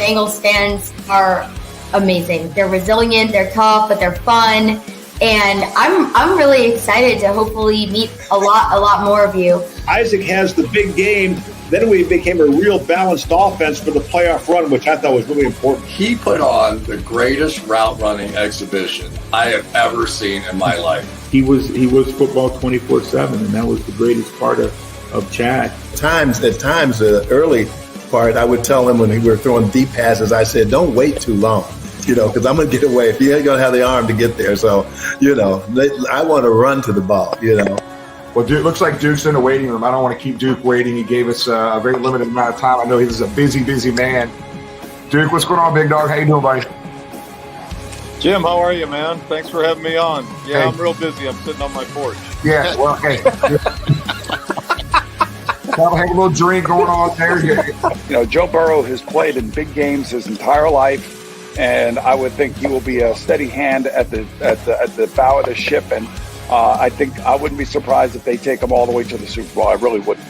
Bengals fans are amazing. They're resilient, they're tough, but they're fun. And I'm really excited to hopefully meet a lot more of you. Isaac has the big game. Then we became a real balanced offense for the playoff run, which I thought was really important. He put on the greatest route running exhibition I have ever seen in my life. He was football 24/7, and that was the greatest part of Chad. At times, the early part, I would tell him when we were throwing deep passes, I said, don't wait too long, because I'm going to get away. If you ain't going to have the arm to get there. So, I want to run to the ball, Well, Duke, looks like Duke's in the waiting room. I don't want to keep Duke waiting. He gave us a very limited amount of time. I know he's a busy man. Duke, what's going on, big dog? How you doing, buddy? Jim, how are you, man? Thanks for having me on. Yeah, Hey. I'm real busy. I'm sitting on my porch. Yeah, well, hey. Have a little drink going on there. Joe Burrow has played in big games his entire life, and I would think he will be a steady hand at the bow of the ship. And I think I wouldn't be surprised if they take him all the way to the Super Bowl. I really wouldn't.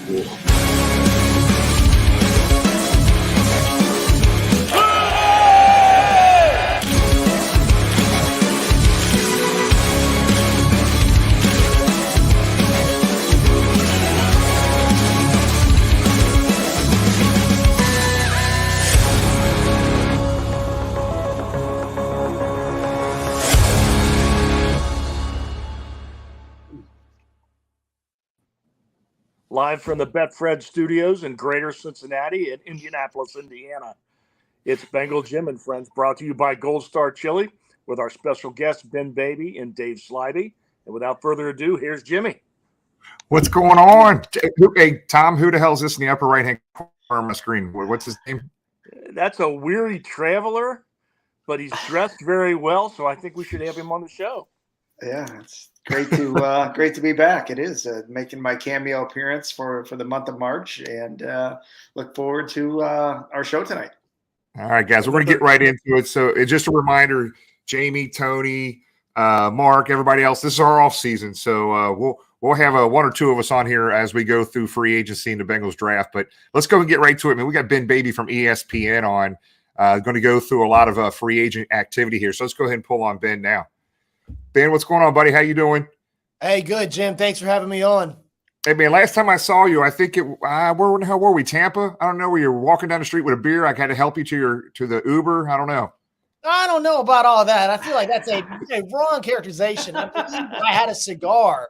Live from the Betfred Studios in Greater Cincinnati and Indianapolis, Indiana. It's Bengal Jim and Friends, brought to you by Gold Star Chili with our special guests, Ben Baby and Dave Slivey. And without further ado, here's Jimmy. What's going on? Hey, Tom, who the hell is this in the upper right-hand corner of my screen? What's his name? That's a weary traveler, but he's dressed very well, so I think we should have him on the show. Yeah, it's great to be back. It is making my cameo appearance for the month of March, and look forward to our show tanight. All right, guys, we're going to get right into it. So it's just a reminder, Jamie, Tony, Mark, everybody else, this is our off season. So we'll have one or two of us on here as we go through free agency and the Bengals draft. But let's go and get right to it, man. We got Ben Baby from ESPN on, going to go through a lot of free agent activity here. So let's go ahead and pull on Ben now. Ben, what's going on, buddy? How you doing? Hey, good, Jim. Thanks for having me on. Hey, man, last time I saw you, I think where the hell were we? Tampa? I don't know. Where you were walking down the street with a beer. I had to help you to the Uber. I don't know. I don't know about all that. I feel like that's a wrong characterization. I believe I had a cigar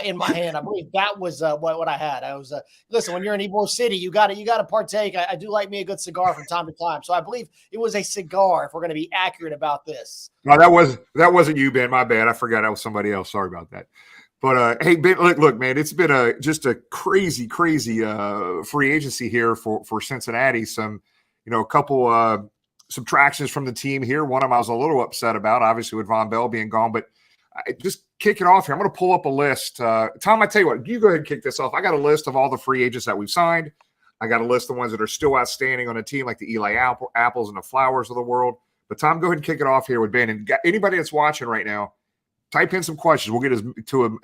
in my hand. I believe that was what I had. I was listen. When you're in Ybor City, you got to partake. I do like me a good cigar from time to time. So I believe it was a cigar. If we're going to be accurate about this. No, that wasn't you, Ben. My bad. I forgot that was somebody else. Sorry about that. But hey, Ben, look, man, it's been just a crazy free agency here for Cincinnati. Some, a couple subtractions from the team here. One of them I was a little upset about, obviously with Von Bell being gone. But just kick it off here. I'm going to pull up a list. Tom, I tell you what, you go ahead and kick this off. I got a list of all the free agents that we've signed. I got a list of the ones that are still outstanding on a team, like the Eli Apples and the Flowers of the world. But Tom, go ahead and kick it off here with Ben. And anybody that's watching right now, type in some questions. We'll get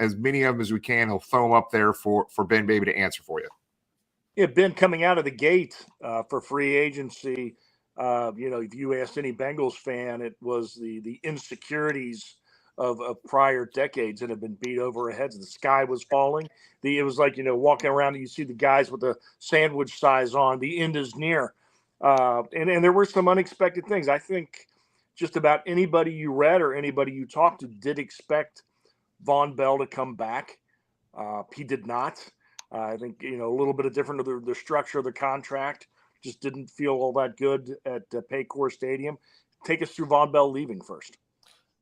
as many of them as we can. He'll throw them up there for Ben Baby to answer for you. Yeah, Ben, coming out of the gate for free agency, if you asked any Bengals fan, it was the insecurities of prior decades that have been beat over our heads. The sky was falling. It was like, walking around and you see the guys with the sandwich size on. The end is near. And there were some unexpected things. I think just about anybody you read or anybody you talked to did expect Von Bell to come back. He did not. I think, a little bit of different of the structure of the contract. Just didn't feel all that good at Paycor Stadium. Take us through Von Bell leaving first.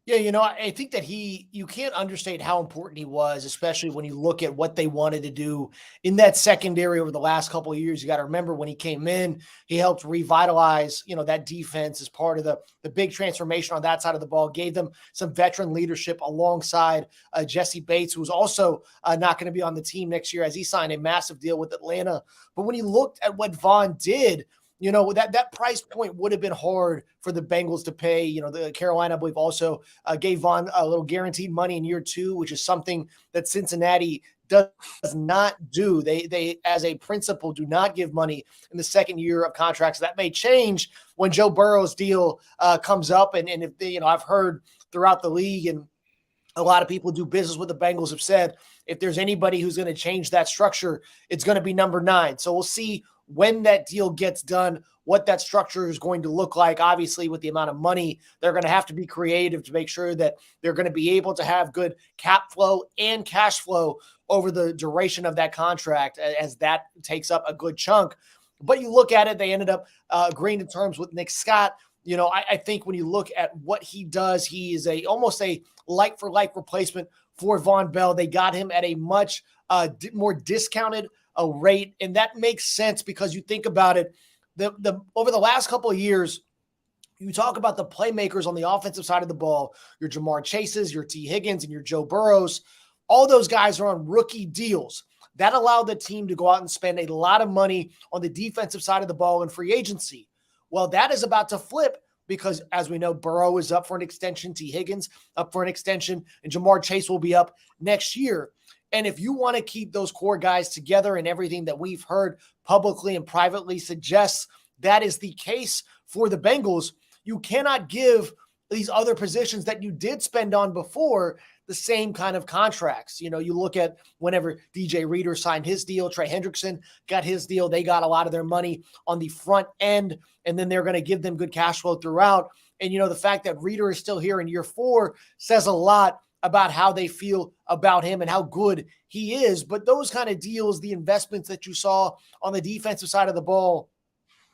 Yeah, I think that you can't understate how important he was, especially when you look at what they wanted to do in that secondary over the last couple of years. You got to remember when he came in, he helped revitalize, that defense as part of the big transformation on that side of the ball, gave them some veteran leadership alongside Jesse Bates, who was also not going to be on the team next year as he signed a massive deal with Atlanta. But when he looked at what Von did, that price point would have been hard for the Bengals to pay. The Carolina, I believe, also gave Von a little guaranteed money in year 2, which is something that Cincinnati does not do. They as a principle do not give money in the second year of contracts. That may change when Joe Burrow's deal comes up. And if they, I've heard throughout the league, and a lot of people who do business with the Bengals have said, if there's anybody who's going to change that structure, it's going to be number 9. So we'll see when that deal gets done, what that structure is going to look like. Obviously, with the amount of money, they're going to have to be creative to make sure that they're going to be able to have good cap flow and cash flow over the duration of that contract, as that takes up a good chunk. But you look at it, they ended up agreeing to terms with Nick Scott. I think when you look at what he does, he is almost a like-for-like replacement for Von Bell. They got him at a much more discounted rate, and that makes sense because you think about it. Over the last couple of years, you talk about the playmakers on the offensive side of the ball, your Jamar Chases, your T. Higgins, and your Joe Burrows. All those guys are on rookie deals. That allowed the team to go out and spend a lot of money on the defensive side of the ball in free agency. Well, that is about to flip because, as we know, Burrow is up for an extension, T. Higgins up for an extension, and Jamar Chase will be up next year. And if you want to keep those core guys together, and everything that we've heard publicly and privately suggests that is the case for the Bengals, you cannot give these other positions that you did spend on before the same kind of contracts. You look at whenever DJ Reader signed his deal, Trey Hendrickson got his deal, they got a lot of their money on the front end, and then they're going to give them good cash flow throughout. And, the fact that Reader is still here in year 4 says a lot about how they feel about him and how good he is. But those kind of deals, the investments that you saw on the defensive side of the ball,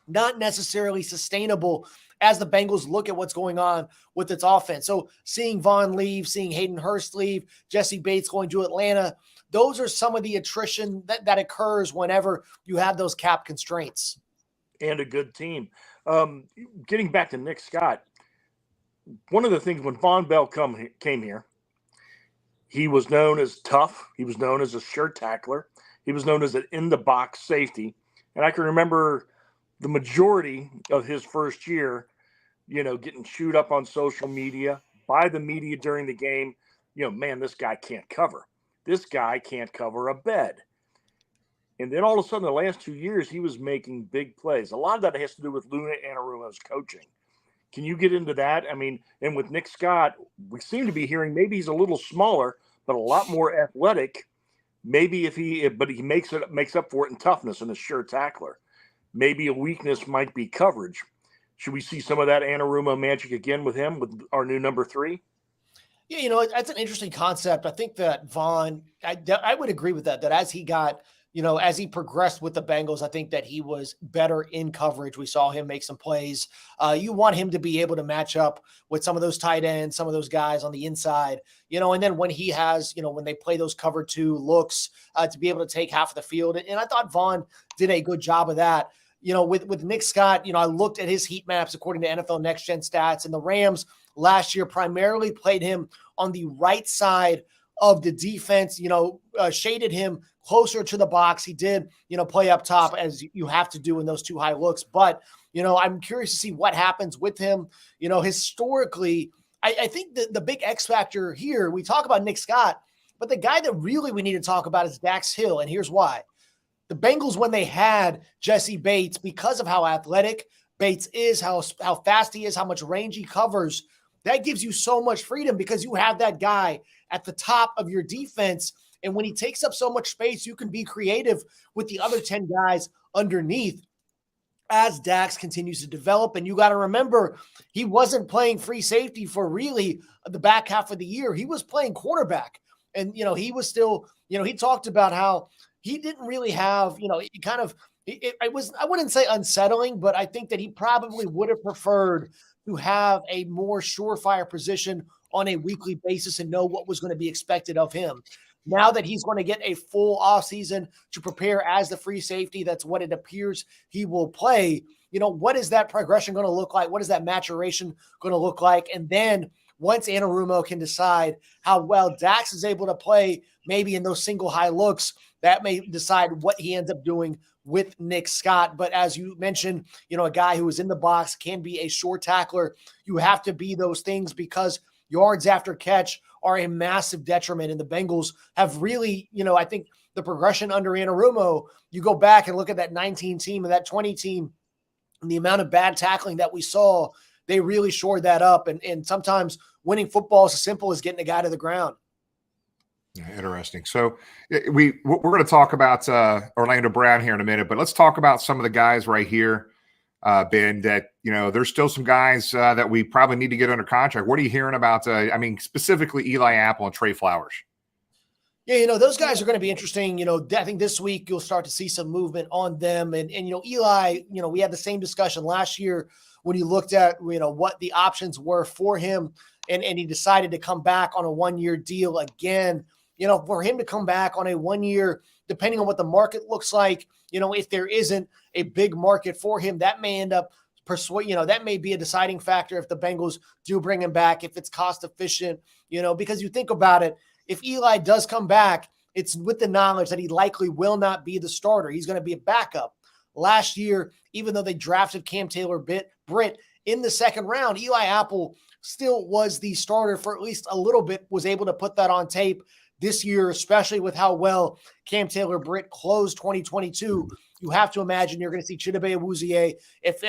not necessarily sustainable as the Bengals look at what's going on with its offense. So seeing Vaughn leave, seeing Hayden Hurst leave, Jesse Bates going to Atlanta, those are some of the attrition that occurs whenever you have those cap constraints. And a good team. Getting back to Nick Scott, one of the things when Von Bell came here, he was known as tough. He was known as a sure tackler. He was known as an in-the-box safety. And I can remember the majority of his first year, getting chewed up on social media by the media during the game. Man, this guy can't cover. This guy can't cover a bed. And then all of a sudden, the last 2 years, he was making big plays. A lot of that has to do with Luna Anarumo's coaching. Can you get into that? I mean, and with Nick Scott, we seem to be hearing maybe he's a little smaller, but a lot more athletic. Maybe but he makes up for it in toughness and a sure tackler. Maybe a weakness might be coverage. Should we see some of that Anarumo magic again with him, with our new number 3? Yeah, that's an interesting concept. I think that Vaughn, I would agree with that as he got, as he progressed with the Bengals, I think that he was better in coverage. We saw him make some plays. You want him to be able to match up with some of those tight ends, some of those guys on the inside, and then when he has, when they play those cover 2 looks to be able to take half of the field. And I thought Vaughn did a good job of that. With Nick Scott, I looked at his heat maps according to NFL Next Gen Stats, and the Rams last year primarily played him on the right side of the defense, shaded him closer to the box. He did, play up top as you have to do in those 2 high looks. But, I'm curious to see what happens with him. Historically, I think the big X factor here, we talk about Nick Scott, but the guy that really we need to talk about is Dax Hill. And here's why. The Bengals, when they had Jesse Bates, because of how athletic Bates is, how fast he is, how much range he covers, that gives you so much freedom because you have that guy at the top of your defense. And when he takes up so much space, you can be creative with the other 10 guys underneath as Dax continues to develop. And you got to remember, he wasn't playing free safety for really the back half of the year. He was playing quarterback. And, he was still, he talked about how he didn't really have, it was, I wouldn't say unsettling, but I think that he probably would have preferred to have a more surefire position on a weekly basis and know what was going to be expected of him. Now that he's going to get a full offseason to prepare as the free safety, that's what it appears he will play. What is that progression going to look like? What is that maturation going to look like? And then once Anarumo can decide how well Dax is able to play, maybe in those single high looks, that may decide what he ends up doing with Nick Scott. But as you mentioned, a guy who is in the box, can be a short tackler. You have to be those things because yards after catch are a massive detriment. And the Bengals have really, I think the progression under Anarumo, you go back and look at that 19 team and that 20 team, and the amount of bad tackling that we saw, they really shored that up. And sometimes winning football is as simple as getting a guy to the ground. Yeah, interesting. So we're going to talk about Orlando Brown here in a minute, but let's talk about some of the guys right here, Ben, that, there's still some guys that we probably need to get under contract. What are you hearing about, specifically Eli Apple and Trey Flowers? Yeah, those guys are going to be interesting. I think this week you'll start to see some movement on them. And Eli, we had the same discussion last year when you looked at, what the options were for him, and he decided to come back on a 1-year deal again. For him to come back on a 1-year, depending on what the market looks like, if there isn't a big market for him, that may end up that may be a deciding factor if the Bengals do bring him back, if it's cost efficient, because you think about it, if Eli does come back, it's with the knowledge that he likely will not be the starter. He's going to be a backup. Last year, even though they drafted Cam Taylor-Britt in the second round, Eli Apple still was the starter for at least a little bit, was able to put that on tape. This year, especially with how well Cam Taylor-Britt closed 2022, you have to imagine you're going to see Chidobe Awuzie if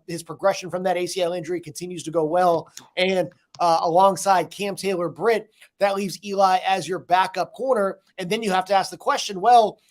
his progression from that ACL injury continues to go well. And alongside Cam Taylor-Britt, that leaves Eli as your backup corner. And then you have to ask the question, well,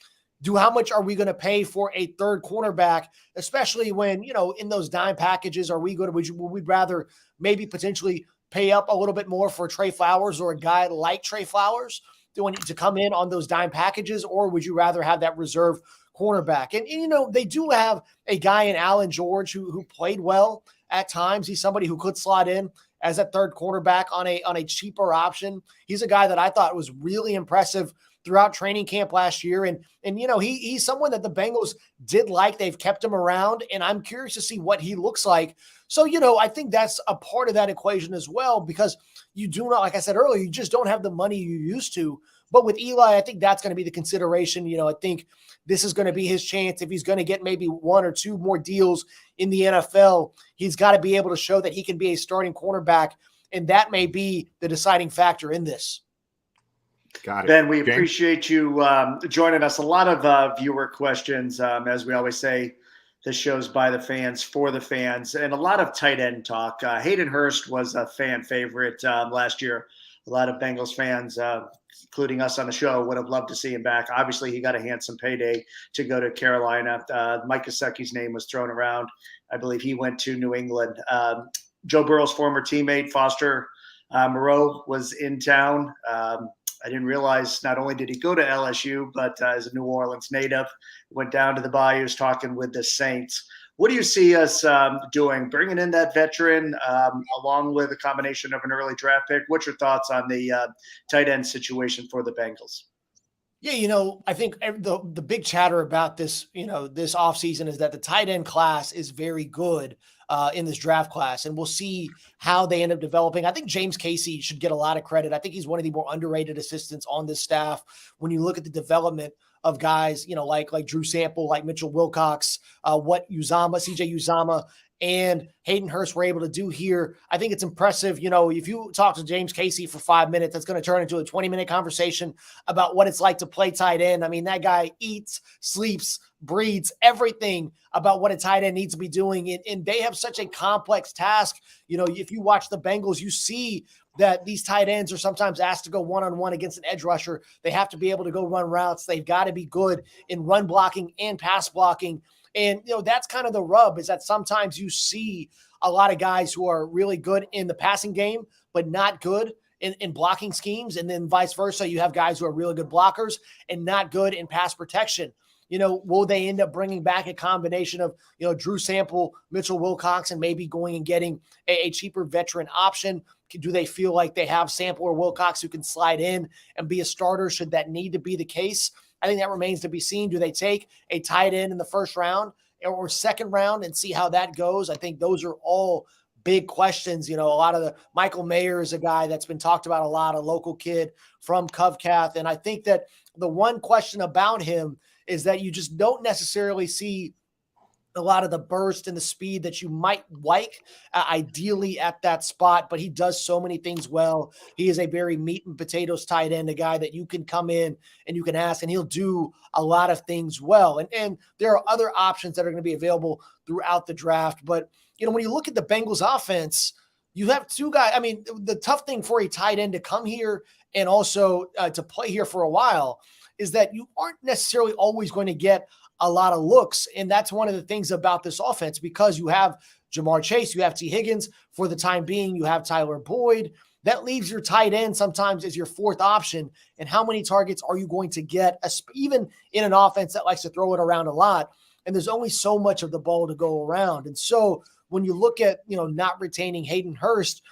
how much are we going to pay for a third cornerback, especially when, in those dime packages, would we rather maybe potentially pay up a little bit more for Trey Flowers or a guy like Trey Flowers to come in on those dime packages, or would you rather have that reserve cornerback? And they do have a guy in Allen George who played well at times. He's somebody who could slot in as a third cornerback on a cheaper option. He's a guy that I thought was really impressive throughout training camp last year. And he's someone that the Bengals did like. They've kept him around, and I'm curious to see what he looks like. So, I think that's a part of that equation as well, because you do not, like I said earlier, you just don't have the money you used to. But with Eli, I think that's going to be the consideration. I think this is going to be his chance. If he's going to get maybe 1 or 2 more deals in the NFL, he's got to be able to show that he can be a starting cornerback, and that may be the deciding factor in this. Got it. Ben, we appreciate you joining us. A lot of viewer questions, as we always say. This show's by the fans, for the fans, and a lot of tight end talk. Hayden Hurst was a fan favorite last year. A lot of Bengals fans, including us on the show, would have loved to see him back. Obviously, he got a handsome payday to go to Carolina. Mike Gesicki's name was thrown around. I believe he went to New England. Joe Burrow's former teammate, Foster Moreau, was in town. I didn't realize not only did he go to LSU, but as a New Orleans native, went down to the Bayous talking with the Saints. What do you see us doing? Bringing in that veteran along with a combination of an early draft pick. What's your thoughts on the tight end situation for the Bengals? Yeah, I think the big chatter about this, this offseason is that the tight end class is very good in this draft class, and we'll see how they end up developing. I think James Casey should get a lot of credit. I think he's one of the more underrated assistants on this staff. When you look at the development of guys, like Drew Sample, like Mitchell Wilcox, what CJ Uzama and Hayden Hurst were able to do here, I think it's impressive. If you talk to James Casey for 5 minutes, that's going to turn into a 20-minute conversation about what it's like to play tight end. I mean, that guy eats, sleeps, breathes everything about what a tight end needs to be doing. And they have such a complex task. If you watch the Bengals, you see that these tight ends are sometimes asked to go one-on-one against an edge rusher. They have to be able to go run routes. They've got to be good in run blocking and pass blocking. And, that's kind of the rub, is that sometimes you see a lot of guys who are really good in the passing game, but not good in blocking schemes. And then vice versa, you have guys who are really good blockers and not good in pass protection. Will they end up bringing back a combination of, Drew Sample, Mitchell Wilcox, and maybe going and getting a cheaper veteran option? Do they feel like they have Sample or Wilcox who can slide in and be a starter should that need to be the case? I think that remains to be seen. Do they take a tight end in the first round or second round and see how that goes? I think those are all big questions. A lot of the Michael Mayer is a guy that's been talked about a lot, a local kid from Covcath. And I think that the one question about him is that you just don't necessarily see a lot of the burst and the speed that you might like ideally at that spot, but he does so many things well. He is a very meat and potatoes tight end, a guy that you can come in and you can ask, and he'll do a lot of things well. And there are other options that are going to be available throughout the draft. But, when you look at the Bengals offense, you have two guys. I mean, the tough thing for a tight end to come here and also to play here for a while is that you aren't necessarily always going to get a lot of looks. And that's one of the things about this offense, because you have Jamar Chase, you have T. Higgins. For the time being, you have Tyler Boyd. That leaves your tight end sometimes as your fourth option. And how many targets are you going to get, even in an offense that likes to throw it around a lot? And there's only so much of the ball to go around. And so when you look at, not retaining Hayden Hurst,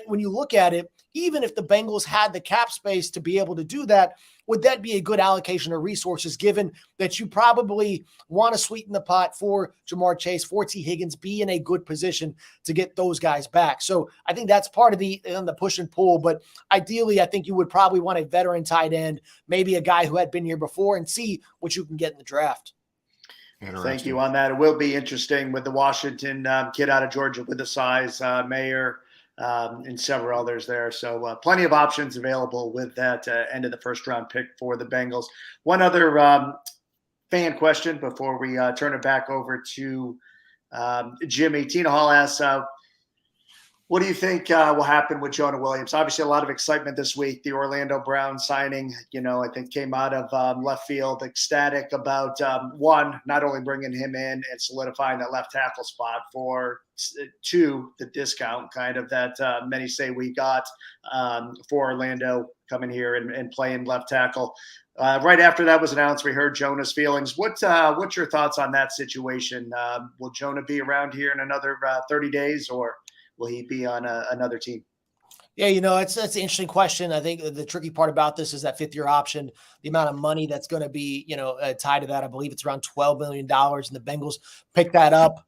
when you look at it, even if the Bengals had the cap space to be able to do that, would that be a good allocation of resources, given that you probably want to sweeten the pot for Jamar Chase, for T. Higgins, be in a good position to get those guys back? So I think that's part of the push and pull. But ideally, I think you would probably want a veteran tight end, maybe a guy who had been here before, and see what you can get in the draft. Thank you on that. It will be interesting with the Washington kid out of Georgia with the size, Mayer, and several others there. So plenty of options available with that end of the first round pick for the Bengals. One other fan question before we turn it back over to Jimmy. Tina Hall asks, what do you think will happen with Jonah Williams? Obviously, a lot of excitement this week. The Orlando Brown signing, I think came out of left field, ecstatic about, one, not only bringing him in and solidifying that left tackle spot, for two, the discount kind of that many say we got for Orlando coming here and playing left tackle. Right after that was announced, we heard Jonah's feelings. What's your thoughts on that situation? Will Jonah be around here in another 30 days, or will he be on another team? Yeah, that's an interesting question. I think the tricky part about this is that fifth-year option, the amount of money that's going to be, tied to that. I believe it's around $12 million, and the Bengals picked that up.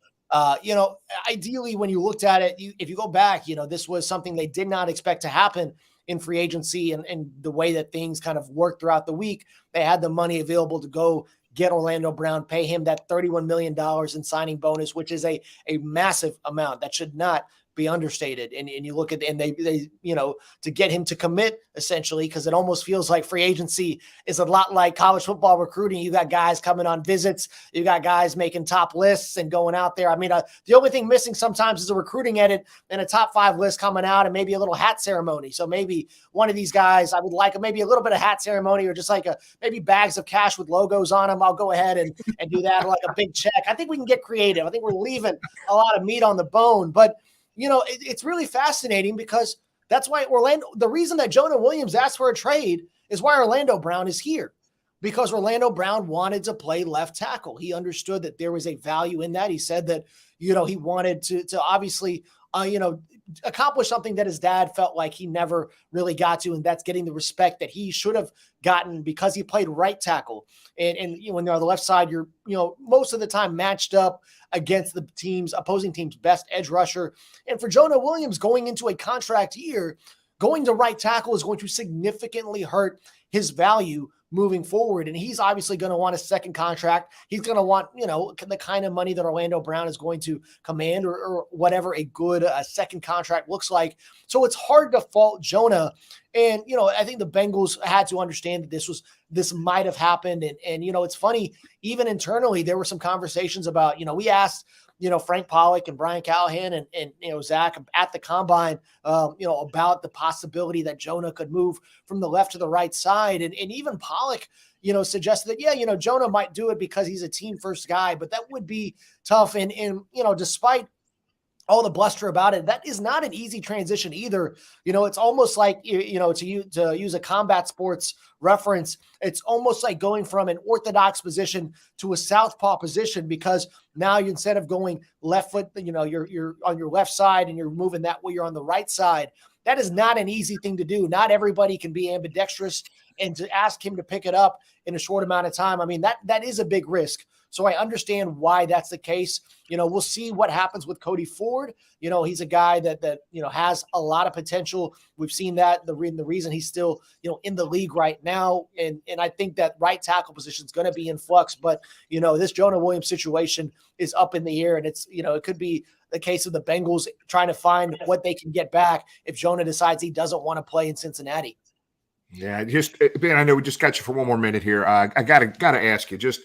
Ideally, when you looked at it, if you go back, this was something they did not expect to happen in free agency, and the way that things kind of worked throughout the week. They had the money available to go get Orlando Brown, pay him that $31 million in signing bonus, which is a massive amount that should not be understated. And you look at, and they to get him to commit, essentially, because it almost feels like free agency is a lot like college football recruiting. You got guys coming on visits, you got guys making top lists and going out there. I mean, the only thing missing sometimes is a recruiting edit and a top 5 list coming out, and maybe a little hat ceremony. So maybe one of these guys, I would like maybe a little bit of hat ceremony, or just like maybe bags of cash with logos on them. I'll go ahead and do that, or like a big check. I think we can get creative. I think we're leaving a lot of meat on the bone, but it's really fascinating, because that's why the reason that Jonah Williams asked for a trade is why Orlando Brown is here, because Orlando Brown wanted to play left tackle. He understood that there was a value in that. He said that, he wanted to obviously, accomplish something that his dad felt like he never really got to, and that's getting the respect that he should have gotten, because he played right tackle. And when they're on the left side, you're, most of the time matched up against the opposing team's best edge rusher. And for Jonah Williams, going into a contract year, going to right tackle is going to significantly hurt his value moving forward. And he's obviously going to want a second contract. He's going to want, the kind of money that Orlando Brown is going to command, or whatever a good second contract looks like. So it's hard to fault Jonah. And, I think the Bengals had to understand that this might have happened. And it's funny, even internally, there were some conversations about, we asked, Frank Pollock and Brian Callahan and Zach at the combine, about the possibility that Jonah could move from the left to the right side. And even Pollock, suggested that, yeah, Jonah might do it because he's a team first guy, but that would be tough. And despite all the bluster about it, that is not an easy transition either. It's almost like, to use a combat sports reference, it's almost like going from an orthodox position to a southpaw position, because now you, instead of going left foot, you're on your left side and you're moving that way, you're on the right side. That is not an easy thing to do. Not everybody can be ambidextrous and to ask him to pick it up in a short amount of time, I mean, that is a big risk. So I understand why that's the case. We'll see what happens with Cody Ford. He's a guy that has a lot of potential. We've seen that the reason he's still, in the league right now. And I think that right tackle position is going to be in flux, but this Jonah Williams situation is up in the air, and it's, it could be the case of the Bengals trying to find what they can get back if Jonah decides he doesn't want to play in Cincinnati. Yeah. Ben, I know we just got you for one more minute here. I gotta ask you, just,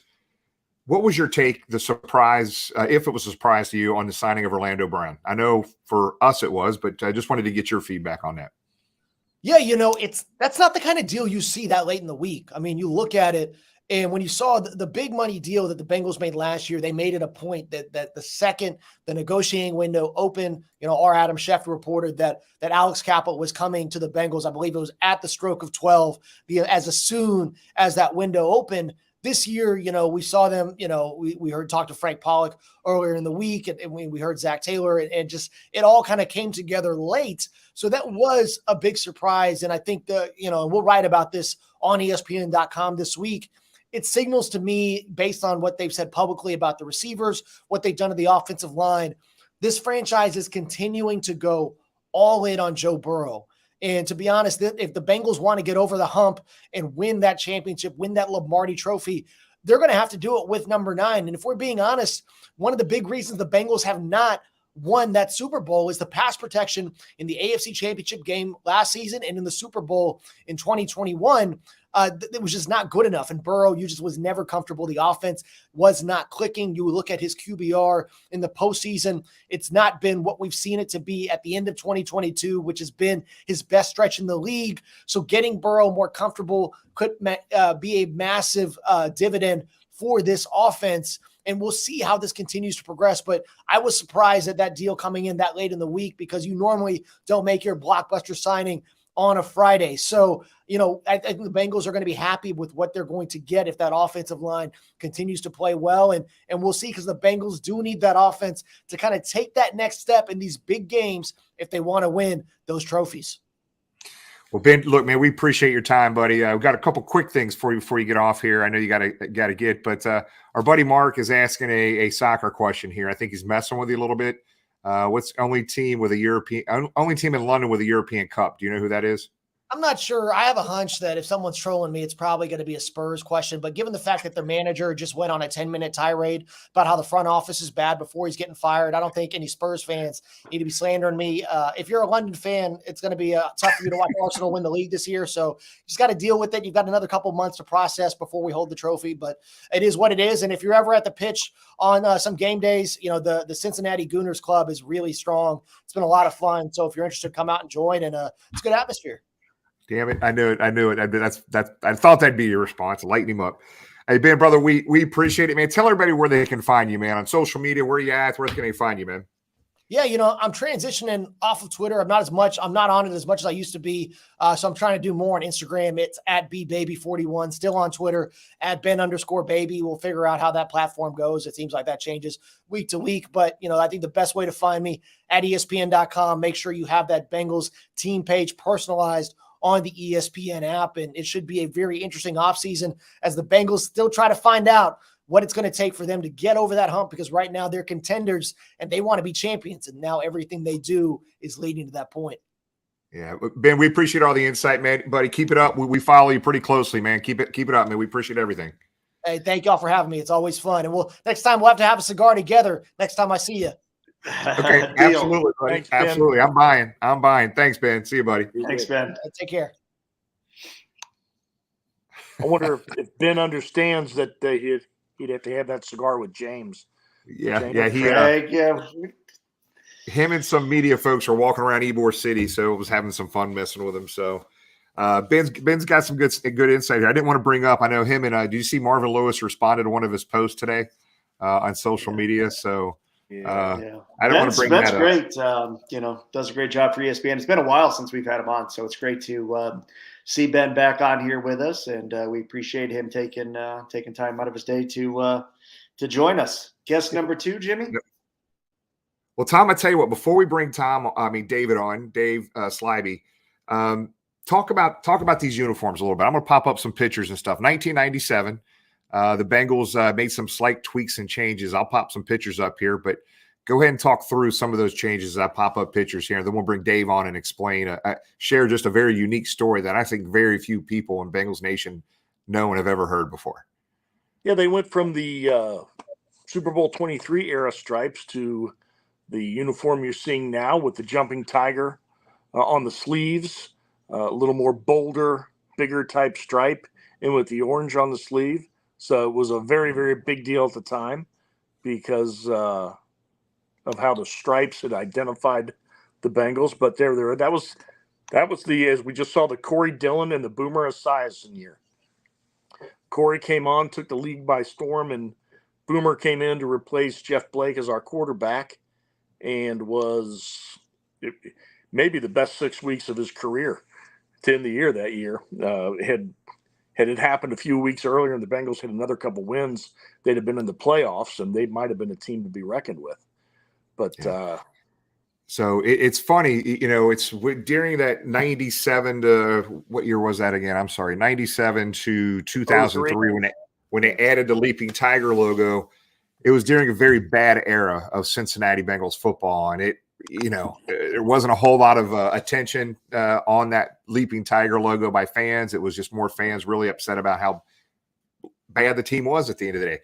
what was your take, the surprise, if it was a surprise to you, on the signing of Orlando Brown? I know for us it was, but I just wanted to get your feedback on that. Yeah, that's not the kind of deal you see that late in the week. I mean, you look at it, and when you saw the big money deal that the Bengals made last year, they made it a point that the second the negotiating window opened, our Adam Schefter reported that Alex Cappa was coming to the Bengals. I believe it was at the stroke of 12, as soon as that window opened. This year, we saw them, we heard talk to Frank Pollock earlier in the week, and we heard Zach Taylor, and just it all kind of came together late. So that was a big surprise. And I think we'll write about this on ESPN.com this week. It signals to me, based on what they've said publicly about the receivers, what they've done to the offensive line, this franchise is continuing to go all in on Joe Burrow. And to be honest, if the Bengals want to get over the hump and win that championship, win that Lombardi trophy, they're going to have to do it with number 9. And if we're being honest, one of the big reasons the Bengals have not won that Super Bowl is the pass protection in the AFC Championship game last season and in the Super Bowl in 2021. It was just not good enough. And Burrow, you just was never comfortable. The offense was not clicking. You look at his QBR in the postseason, it's not been what we've seen it to be at the end of 2022, which has been his best stretch in the league. So getting Burrow more comfortable could be a massive dividend for this offense. And we'll see how this continues to progress. But I was surprised at that deal coming in that late in the week, because you normally don't make your blockbuster signing on a Friday. So, I think the Bengals are going to be happy with what they're going to get if that offensive line continues to play well. And we'll see, because the Bengals do need that offense to kind of take that next step in these big games if they want to win those trophies. Well, Ben, look, man, we appreciate your time, buddy. We've got a couple quick things for you before you get off here. I know you got to get, but our buddy Mark is asking a soccer question here. I think he's messing with you a little bit. What's only team in London with a European Cup? Do you know who that is? I'm not sure. I have a hunch that if someone's trolling me, it's probably going to be a Spurs question. But given the fact that their manager just went on a 10-minute tirade about how the front office is bad before he's getting fired, I don't think any Spurs fans need to be slandering me. If you're a London fan, it's going to be tough for you to watch Arsenal win the league this year. So you just got to deal with it. You've got another couple months to process before we hold the trophy. But it is what it is. And if you're ever at the pitch on some game days, the Cincinnati Gooners Club is really strong. It's been a lot of fun. So if you're interested, come out and join. And it's a good atmosphere. Damn it. I knew it. I thought that'd be your response. Lighten him up. Hey, Ben, brother, we appreciate it, man. Tell everybody where they can find you, man, on social media. Where you at? Where can they find you, man? Yeah, I'm transitioning off of Twitter. I'm not on it as much as I used to be. So I'm trying to do more on Instagram. It's at BBaby41. Still on Twitter at Ben_baby. We'll figure out how that platform goes. It seems like that changes week to week. But, I think the best way to find me at ESPN.com. Make sure you have that Bengals team page personalized on the ESPN app. And it should be a very interesting offseason as the Bengals still try to find out what it's going to take for them to get over that hump, because right now they're contenders and they want to be champions. And now everything they do is leading to that point. Yeah, Ben, we appreciate all the insight, man. Buddy, keep it up. We follow you pretty closely, man. Keep it up, man. We appreciate everything. Hey, thank y'all for having me. It's always fun. And next time we'll have to have a cigar together next time I see you. Okay, absolutely, buddy. Thanks, absolutely. I'm buying. Thanks, Ben. See you, buddy. Thanks, Ben. Take care. I wonder if Ben understands that he'd have to have that cigar with James. Yeah. Him and some media folks are walking around Ybor City, so it was having some fun messing with him. So Ben's got some good insight here. I didn't want to bring up. I know him and did you see Marvin Lewis responded to one of his posts today on social media? So. I don't want to bring that up. That's great. Does a great job for ESPN. It's been a while since we've had him on, so it's great to see Ben back on here with us, and we appreciate him taking time out of his day to join us. Guest number 2, Jimmy. Well, Tom, I tell you what. Before we bring David on, Dave Sliby, talk about these uniforms a little bit. I'm going to pop up some pictures and stuff. 1997, the Bengals made some slight tweaks and changes. I'll pop some pictures up here, but go ahead and talk through some of those changes as I pop up pictures here. And then we'll bring Dave on and explain, share just a very unique story that I think very few people in Bengals Nation know and have ever heard before. Yeah, they went from the Super Bowl 23 era stripes to the uniform you're seeing now with the jumping tiger on the sleeves, a little more bolder, bigger type stripe, and with the orange on the sleeve. So it was a very, very big deal at the time because of how the stripes had identified the Bengals. But that was the, as we just saw, the Corey Dillon and the Boomer Esiason year. Corey came on, took the league by storm, and Boomer came in to replace Jeff Blake as our quarterback and was maybe the best 6 weeks of his career to end the year that year. Had it happened a few weeks earlier and the Bengals had another couple wins, they'd have been in the playoffs and they might have been a team to be reckoned with. But so it's funny, it's during that 97 to what year was that again? I'm sorry, 97 to 2003 when they added the Leaping Tiger logo. It was during a very bad era of Cincinnati Bengals football, and there wasn't a whole lot of attention on that Leaping Tiger logo by fans. It was just more fans really upset about how bad the team was at the end of the day.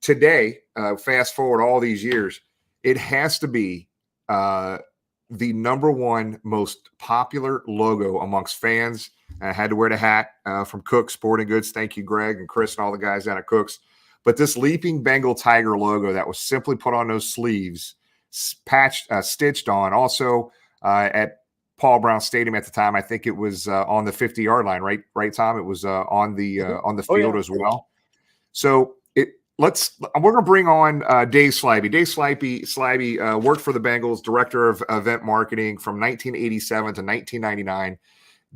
Today, fast forward all these years, it has to be the number one most popular logo amongst fans. I had to wear the hat from Cook's Sporting Goods. Thank you, Greg and Chris and all the guys down at Cook's. But this Leaping Bengal Tiger logo that was simply put on those sleeves, stitched on, also at Paul Brown Stadium at the time. I think it was on the 50-yard line, right, Tom? It was on the field as well. So we're going to bring on Dave Slibey. Dave Slibey worked for the Bengals, director of event marketing from 1987 to 1999.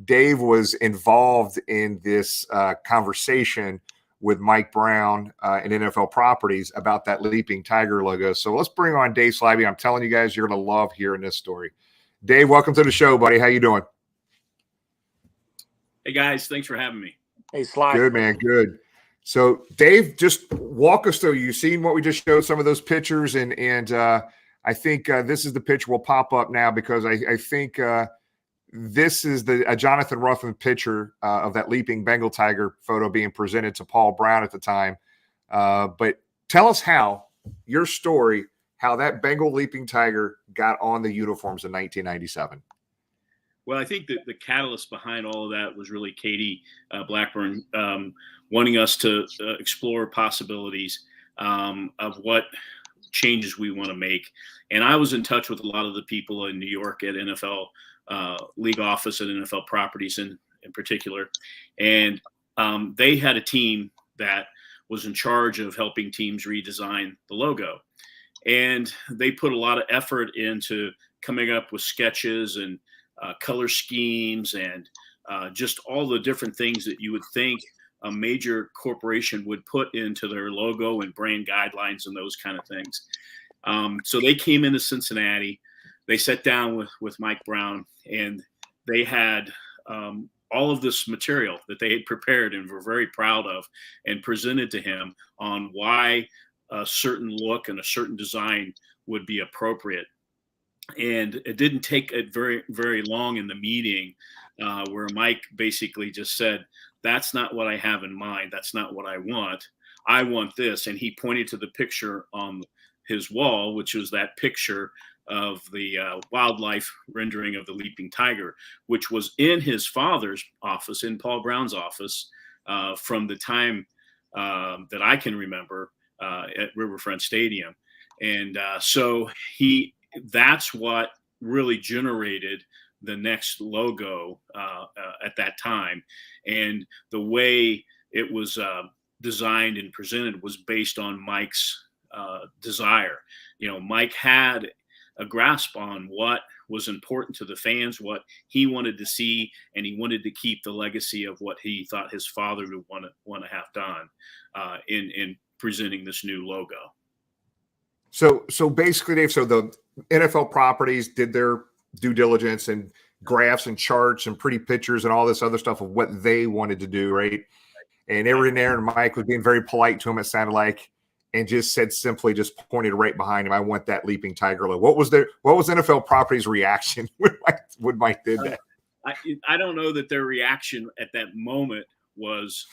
Dave was involved in this conversation with Mike Brown and NFL Properties about that Leaping Tiger logo. So let's bring on Dave Slibey. I'm telling you guys, you're going to love hearing this story. Dave, welcome to the show, buddy. How you doing? Hey, guys. Thanks for having me. Hey, Slibey. Good, man. Good. So, Dave, just walk us through. You've seen what we just showed, some of those pictures, and I think this is the picture will pop up now because I think this is the Jonathan Ruffin picture of that Leaping Bengal Tiger photo being presented to Paul Brown at the time. But tell us your story, how that Bengal Leaping Tiger got on the uniforms in 1997. Well, I think that the catalyst behind all of that was really Katie Blackburn wanting us to explore possibilities of what changes we want to make. And I was in touch with a lot of the people in New York at NFL league office and NFL Properties in particular. And they had a team that was in charge of helping teams redesign the logo. And they put a lot of effort into coming up with sketches and color schemes and just all the different things that you would think a major corporation would put into their logo and brand guidelines and those kind of things. So they came into Cincinnati. They sat down with Mike Brown, and they had all of this material that they had prepared and were very proud of and presented to him on why a certain look and a certain design would be appropriate. And it didn't take it very, very long in the meeting where Mike basically just said, that's not what I have in mind. That's not what I want. I want this. And he pointed to the picture on his wall, which was that picture of the wildlife rendering of the Leaping Tiger, which was in his father's office, in Paul Brown's office, from the time that I can remember at Riverfront Stadium. And so that's what really generated the next logo at that time. And the way it was designed and presented was based on Mike's desire. Mike had a grasp on what was important to the fans, what he wanted to see, and he wanted to keep the legacy of what he thought his father would want to have done in presenting this new logo. So basically, Dave, so the NFL Properties did their due diligence and graphs and charts and pretty pictures and all this other stuff of what they wanted to do, right? And they were in there, and Mike was being very polite to him, it sounded like, and just said simply, just pointed right behind him, "I want that Leaping Tiger logo." What was NFL Properties' reaction when Mike did that? I don't know that their reaction at that moment was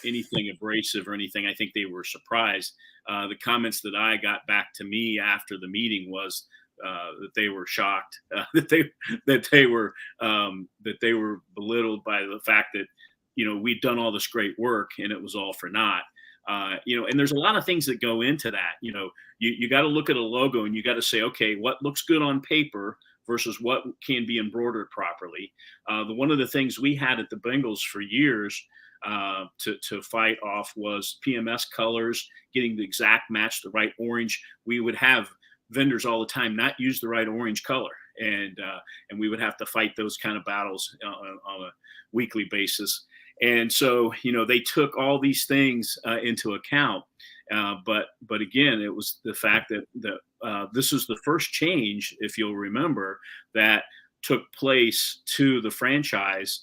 anything abrasive or anything. I think they were surprised. The comments that I got back to me after the meeting was that they were shocked, that they were belittled by the fact that, we'd done all this great work and it was all for naught. And there's a lot of things that go into that. You got to look at a logo and you got to say, okay, what looks good on paper versus what can be embroidered properly. One of the things we had at the Bengals for years to fight off was PMS colors, getting the exact match, the right orange. We would have vendors all the time not use the right orange color, and we would have to fight those kind of battles on a weekly basis. And so, they took all these things into account. But again, it was the fact that this was the first change, if you'll remember, that took place to the franchise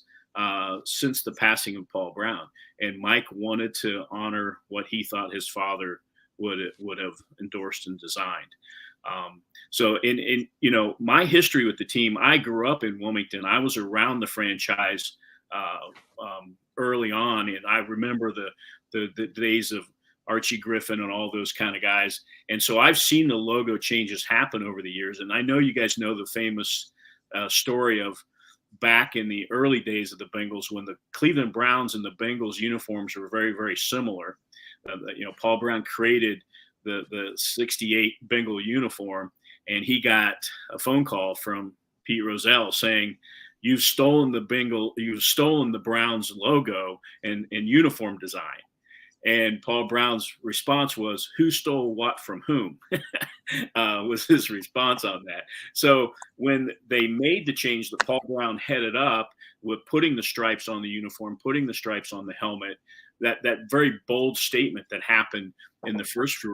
since the passing of Paul Brown. And Mike wanted to honor what he thought his father would have endorsed and designed. So in my history with the team, I grew up in Wilmington. I was around the franchise early on, and I remember the days of Archie Griffin and all those kind of guys. And so I've seen the logo changes happen over the years. And I know you guys know the famous story of back in the early days of the Bengals when the Cleveland Browns and the Bengals uniforms were very, very similar. Paul Brown created the 68 Bengal uniform, and he got a phone call from Pete Rozelle saying, "You've stolen the Browns logo and uniform design." And Paul Brown's response was, "Who stole what from whom?" was his response on that. So when they made the change that Paul Brown headed up with putting the stripes on the uniform, putting the stripes on the helmet, that very bold statement that happened in the first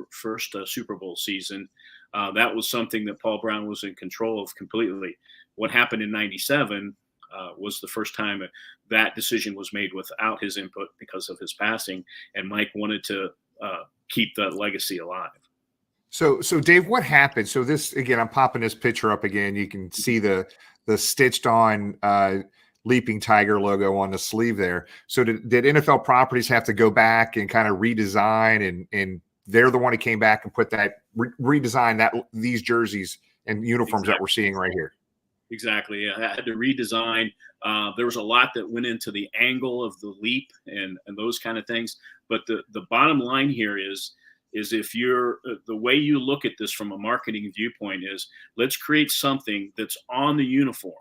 Super Bowl season, that was something that Paul Brown was in control of completely. What happened in '97 was the first time that decision was made without his input because of his passing, and Mike wanted to keep that legacy alive. So Dave, what happened? So this, again, I'm popping this picture up again. You can see the stitched on Leaping Tiger logo on the sleeve there. So did NFL Properties have to go back and kind of redesign, and they're the one who came back and put that redesign these jerseys and uniforms that we're seeing right here? Exactly. I had to redesign. There was a lot that went into the angle of the leap and those kind of things. But the bottom line here is if you're the way you look at this from a marketing viewpoint is, let's create something that's on the uniform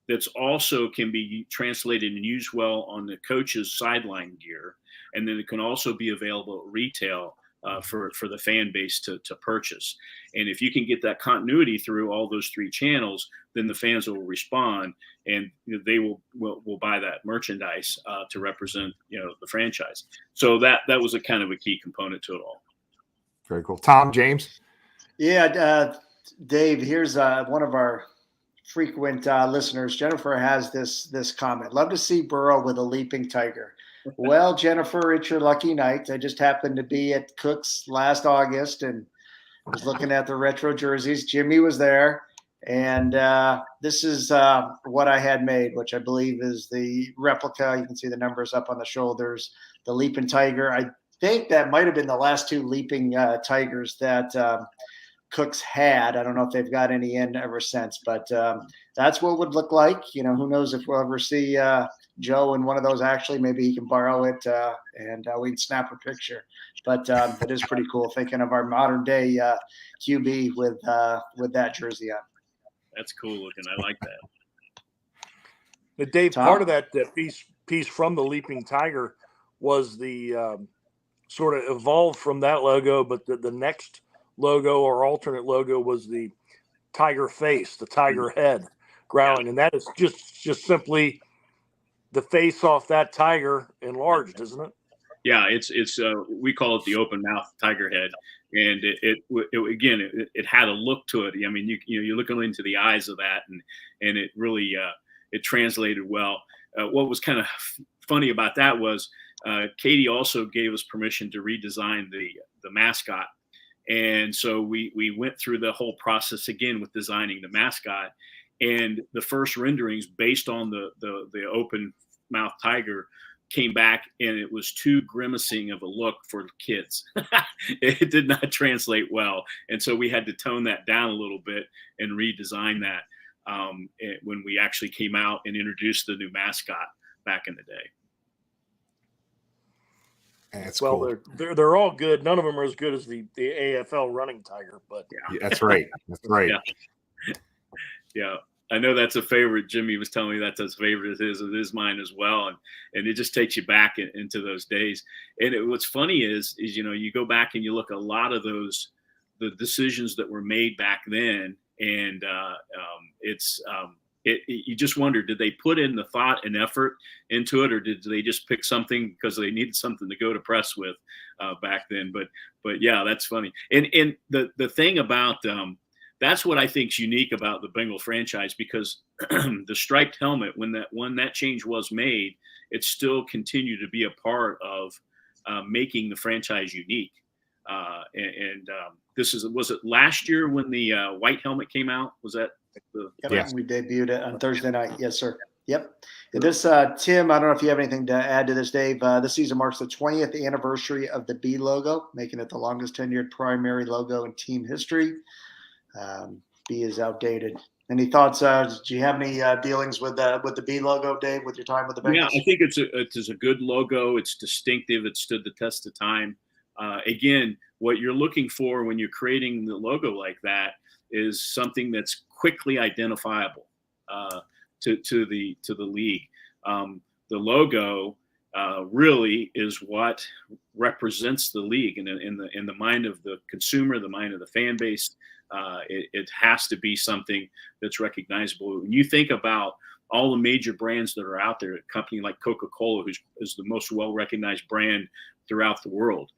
that's also can be translated and used well on the coach's sideline gear. And then it can also be available at retail for the fan base to purchase. And if you can get that continuity through all those three channels, then the fans will respond, and they will buy that merchandise to represent the franchise. So that was a kind of a key component to it all. Very cool. Tom, James? Yeah, Dave, here's one of our frequent listeners. Jennifer has this comment. Love to see Burrow with a Leaping Tiger. Well, Jennifer, it's your lucky night. I just happened to be at Cook's last August and was looking at the retro jerseys. Jimmy was there, and this is what I had made, which I believe is the replica. You can see the numbers up on the shoulders, the Leaping Tiger. I think that might have been the last two Leaping Tigers that Cook's had. I don't know if they've got any in ever since, but that's what it would look like. Who knows if we'll ever see Joe in one of those. Actually, maybe he can borrow it and we can snap a picture. But it is pretty cool thinking of our modern day QB with that jersey on. That's cool looking. I like that. But Dave, Tom? Part of that piece from the Leaping Tiger was the sort of evolved from that logo, but the next logo or alternate logo was the tiger face, the tiger head growling, and that is just simply the face off that tiger enlarged, isn't it? Yeah, it's we call it the open mouth tiger head, and it had a look to it. I mean, you're looking into the eyes of that, and it really it translated well. What was kind of funny about that was Katie also gave us permission to redesign the mascot, and so we went through the whole process again with designing the mascot, and the first renderings based on the open mouth tiger came back, and it was too grimacing of a look for kids. It did not translate well, and so we had to tone that down a little bit and redesign that when we actually came out and introduced the new mascot back in the day. That's well, cool. they're all good. None of them are as good as the AFL running tiger, but Yeah, that's right. That's right. Yeah. I know that's a favorite. Jimmy was telling me that's his favorite. It is mine as well. And it just takes you back into those days. And what's funny is, you go back and you look at a lot of the decisions that were made back then. And you just wonder, did they put in the thought and effort into it, or did they just pick something because they needed something to go to press with back then? But yeah, that's funny. And the thing about, that's what I think is unique about the Bengal franchise, because the striped helmet, when that change was made, it still continued to be a part of making the franchise unique. Was it last year when the white helmet came out? Was that? Yep, we debuted it on Thursday night. Yes, sir. Yep. This, Tim, I don't know if you have anything to add to this, Dave. This season marks the 20th anniversary of the B logo, making it the longest tenured primary logo in team history. B is outdated. Any thoughts? Do you have any dealings with the B logo, Dave, with your time with the Bengals? Yeah, I think it's a good logo. It's distinctive. It stood the test of time. Again, what you're looking for when you're creating the logo like that is something that's quickly identifiable to the league. The logo really is what represents the league in the mind of the consumer, the mind of the fan base. It has to be something that's recognizable. When you think about all the major brands that are out there, a company like Coca-Cola, who is the most well-recognized brand throughout the world,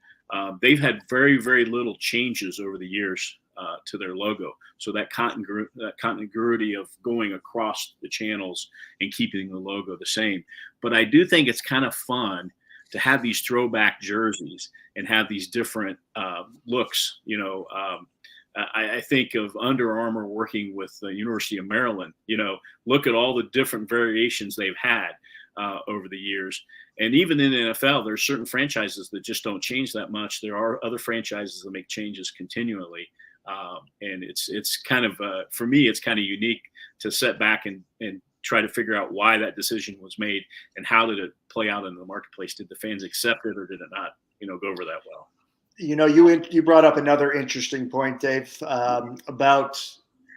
they've had very, very little changes over the years to their logo. So that continuity of going across the channels and keeping the logo the same. But I do think it's kind of fun to have these throwback jerseys and have these different looks. I think of Under Armour working with the University of Maryland. Look at all the different variations they've had over the years. And even in the NFL, there's certain franchises that just don't change that much. There are other franchises that make changes continually. And it's kind of, for me, it's kind of unique to sit back and try to figure out why that decision was made and how did it play out in the marketplace. Did the fans accept it or did it not, go over that well? You brought up another interesting point, Dave, about,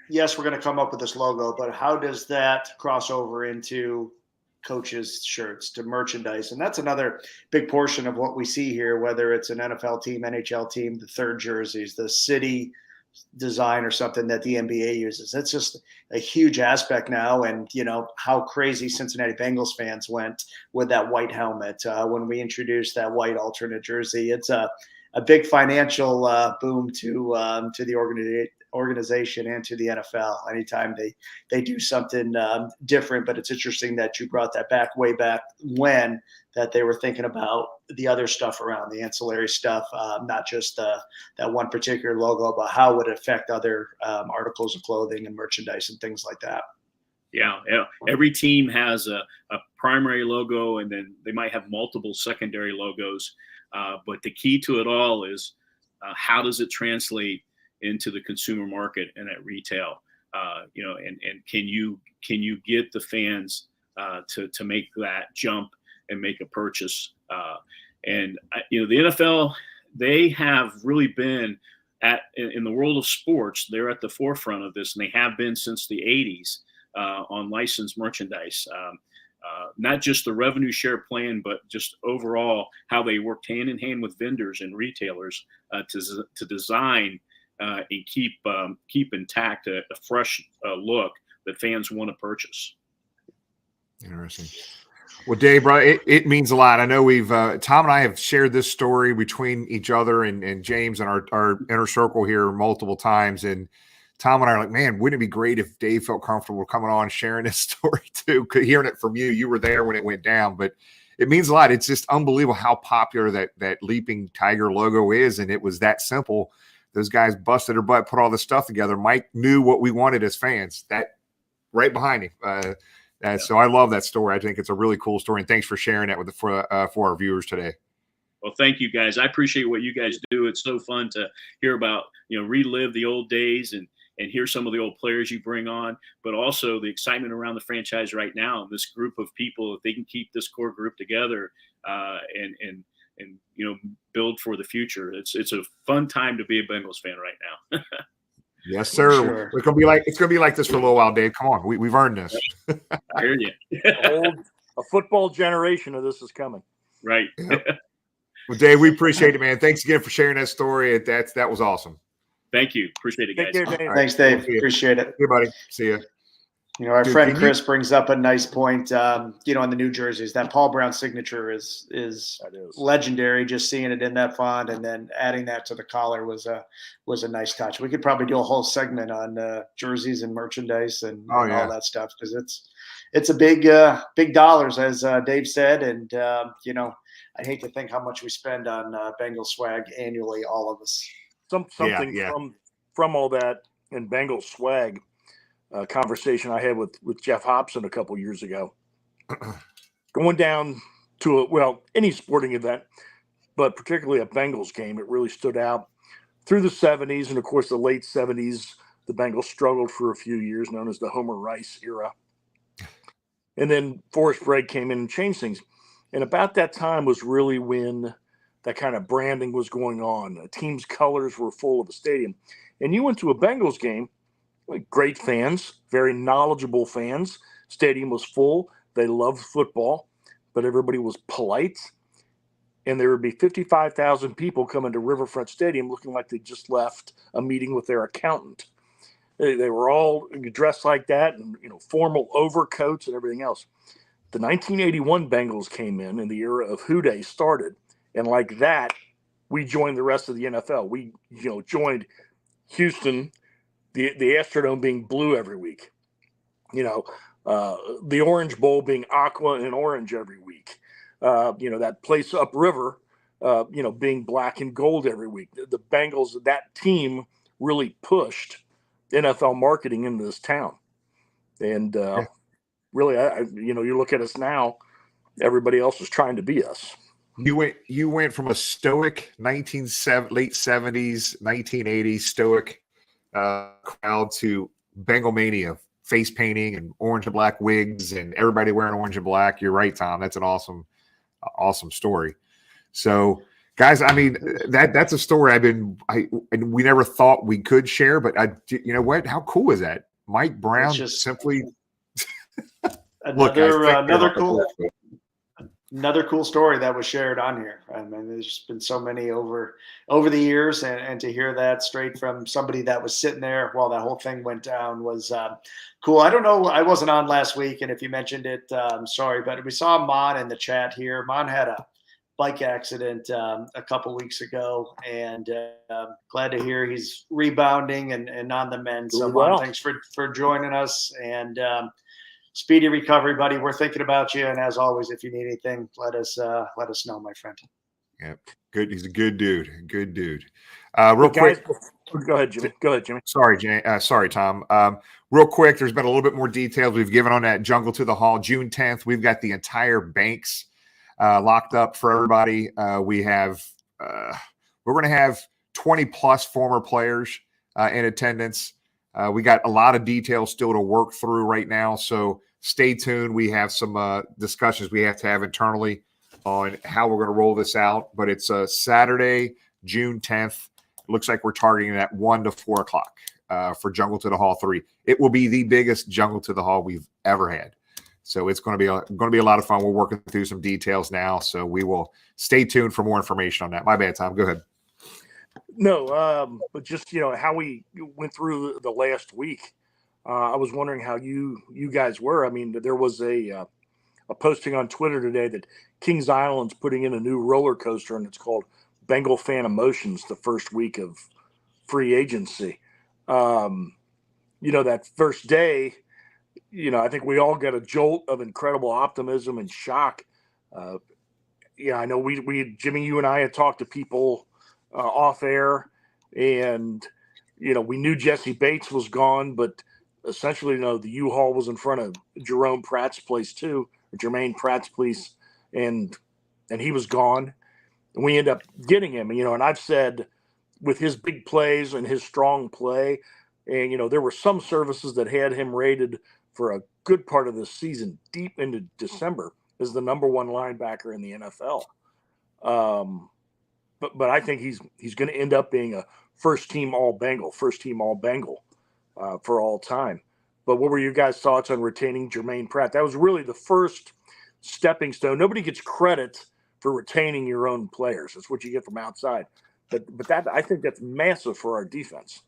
yes, we're going to come up with this logo, but how does that cross over into coaches' shirts, to merchandise? And that's another big portion of what we see here, whether it's an NFL team, NHL team, the third jerseys, the city design or something that the NBA uses. It's just a huge aspect now. And, how crazy Cincinnati Bengals fans went with that white helmet when we introduced that white alternate jersey. It's a big financial boom to the organization and to the NFL anytime they do something different. But it's interesting that you brought that back way back when that they were thinking about the other stuff around, the ancillary stuff, not just that one particular logo, but how would it affect other articles of clothing and merchandise and things like that. Yeah. Every team has a primary logo, and then they might have multiple secondary logos. But the key to it all is how does it translate into the consumer market and at retail? And can you get the fans to make that jump and make a purchase? The NFL, they have really been in the world of sports. They're at the forefront of this, and they have been since the 80s on licensed merchandise. Not just the revenue share plan, but just overall how they worked hand in hand with vendors and retailers to design and keep intact a fresh look that fans want to purchase. Interesting. Well, Dave, bro, it means a lot. I know we've Tom and I have shared this story between each other and James and our inner circle here multiple times. And Tom and I are like, man, wouldn't it be great if Dave felt comfortable coming on sharing this story too? Hearing it from you, you were there when it went down, but it means a lot. It's just unbelievable how popular that Leaping Tiger logo is, and it was that simple. Those guys busted their butt, put all this stuff together. Mike knew what we wanted as fans. That right behind him. So I love that story. I think it's a really cool story, and thanks for sharing that for our viewers today. Well, thank you guys. I appreciate what you guys do. It's so fun to hear about, relive the old days and hear some of the old players you bring on, but also the excitement around the franchise right now. This group of people, if they can keep this core group together and build for the future, it's a fun time to be a Bengals fan right now. Yes, sir. Sure. It's gonna be like this for a little while, Dave. Come on, we've earned this. I hear you. A football generation of this is coming. Right. Yep. Well, Dave, we appreciate it, man. Thanks again for sharing that story. That was awesome. Thank you. Appreciate it, guys. Take care, Dave. Thanks, Dave. Appreciate it. See you, buddy. See you. Our friend Chris brings up a nice point. On the New Jerseys, that Paul Brown signature is legendary. Just seeing it in that font and then adding that to the collar was a nice touch. We could probably do a whole segment on jerseys and merchandise and all that stuff because it's a big dollars, as Dave said, and I hate to think how much we spend on Bengals swag annually, all of us. Something from all that and Bengals swag. Conversation I had with Jeff Hobson a couple years ago. Going down to any sporting event, but particularly a Bengals game, it really stood out. Through the 70s and, of course, the late 70s, the Bengals struggled for a few years, known as the Homer Rice era. And then Forrest Gregg came in and changed things. And about that time was really when that kind of branding was going on. The team's colors were full of the stadium. And you went to a Bengals game, great fans, very knowledgeable fans. Stadium was full. They loved football, but everybody was polite. And there would be 55,000 people coming to Riverfront Stadium looking like they just left a meeting with their accountant. They were all dressed like that and, formal overcoats and everything else. The 1981 Bengals came in the era of Who Day started. And like that, we joined the rest of the NFL. We, joined Houston, the Astrodome being blue every week, the Orange Bowl being aqua and orange every week, that place upriver, being black and gold every week. The Bengals, that team really pushed NFL marketing into this town. And really, you look at us now, everybody else is trying to be us. You went from a stoic late 70s, 1980s stoic crowd to Bengal mania, face painting and orange and black wigs and everybody wearing orange and black. You're right, Tom. That's an awesome story. So, guys, I mean, that's a story and we never thought we could share, but you know what? How cool is that? Mike Brown just simply another cool story that was shared on here. I mean, there's just been so many over the years, and to hear that straight from somebody that was sitting there while that whole thing went down was cool. I don't know. I wasn't on last week, and if you mentioned it, I'm sorry, but we saw Mon in the chat here. Mon had a bike accident a couple weeks ago, and glad to hear he's rebounding and on the mend. So, Mon, thanks for joining us, and speedy recovery, buddy. We're thinking about you, and as always, if you need anything, let us know, my friend. Yeah, good. He's a good dude. Good dude. Real quick. Go ahead, Jimmy. Sorry, Tom. Real quick, there's been a little bit more details we've given on that Jungle to the Hall. June 10th, we've got the entire banks locked up for everybody. We're going to have 20 plus former players in attendance. We got a lot of details still to work through right now, so stay tuned. We have some discussions we have to have internally on how we're going to roll this out, but it's Saturday, June 10th. It looks like we're targeting at 1 to 4 o'clock for Jungle to the Hall 3. It will be the biggest Jungle to the Hall we've ever had. So it's going to be a lot of fun. We're working through some details now, so we will stay tuned for more information on that. My bad, Tom. Go ahead. No, but just how we went through the last week. I was wondering how you guys were. I mean, there was a a posting on Twitter today that Kings Island's putting in a new roller coaster, and it's called Bengal Fan Emotions the first week of free agency. That first day, I think we all get a jolt of incredible optimism and shock. I know we Jimmy, you and I had talked to people off air, and we knew Jesse Bates was gone, but essentially, the U-Haul was in front of Jermaine Pratt's place too, and he was gone, and we ended up getting him. And I've said with his big plays and his strong play, and there were some services that had him rated for a good part of the season, deep into December, as the number one linebacker in the NFL. But I think he's going to end up being a first team All Bengal for all time. But what were your guys' thoughts on retaining Jermaine Pratt? That was really the first stepping stone. Nobody gets credit for retaining your own players. That's what you get from outside. But that, I think that's massive for our defense.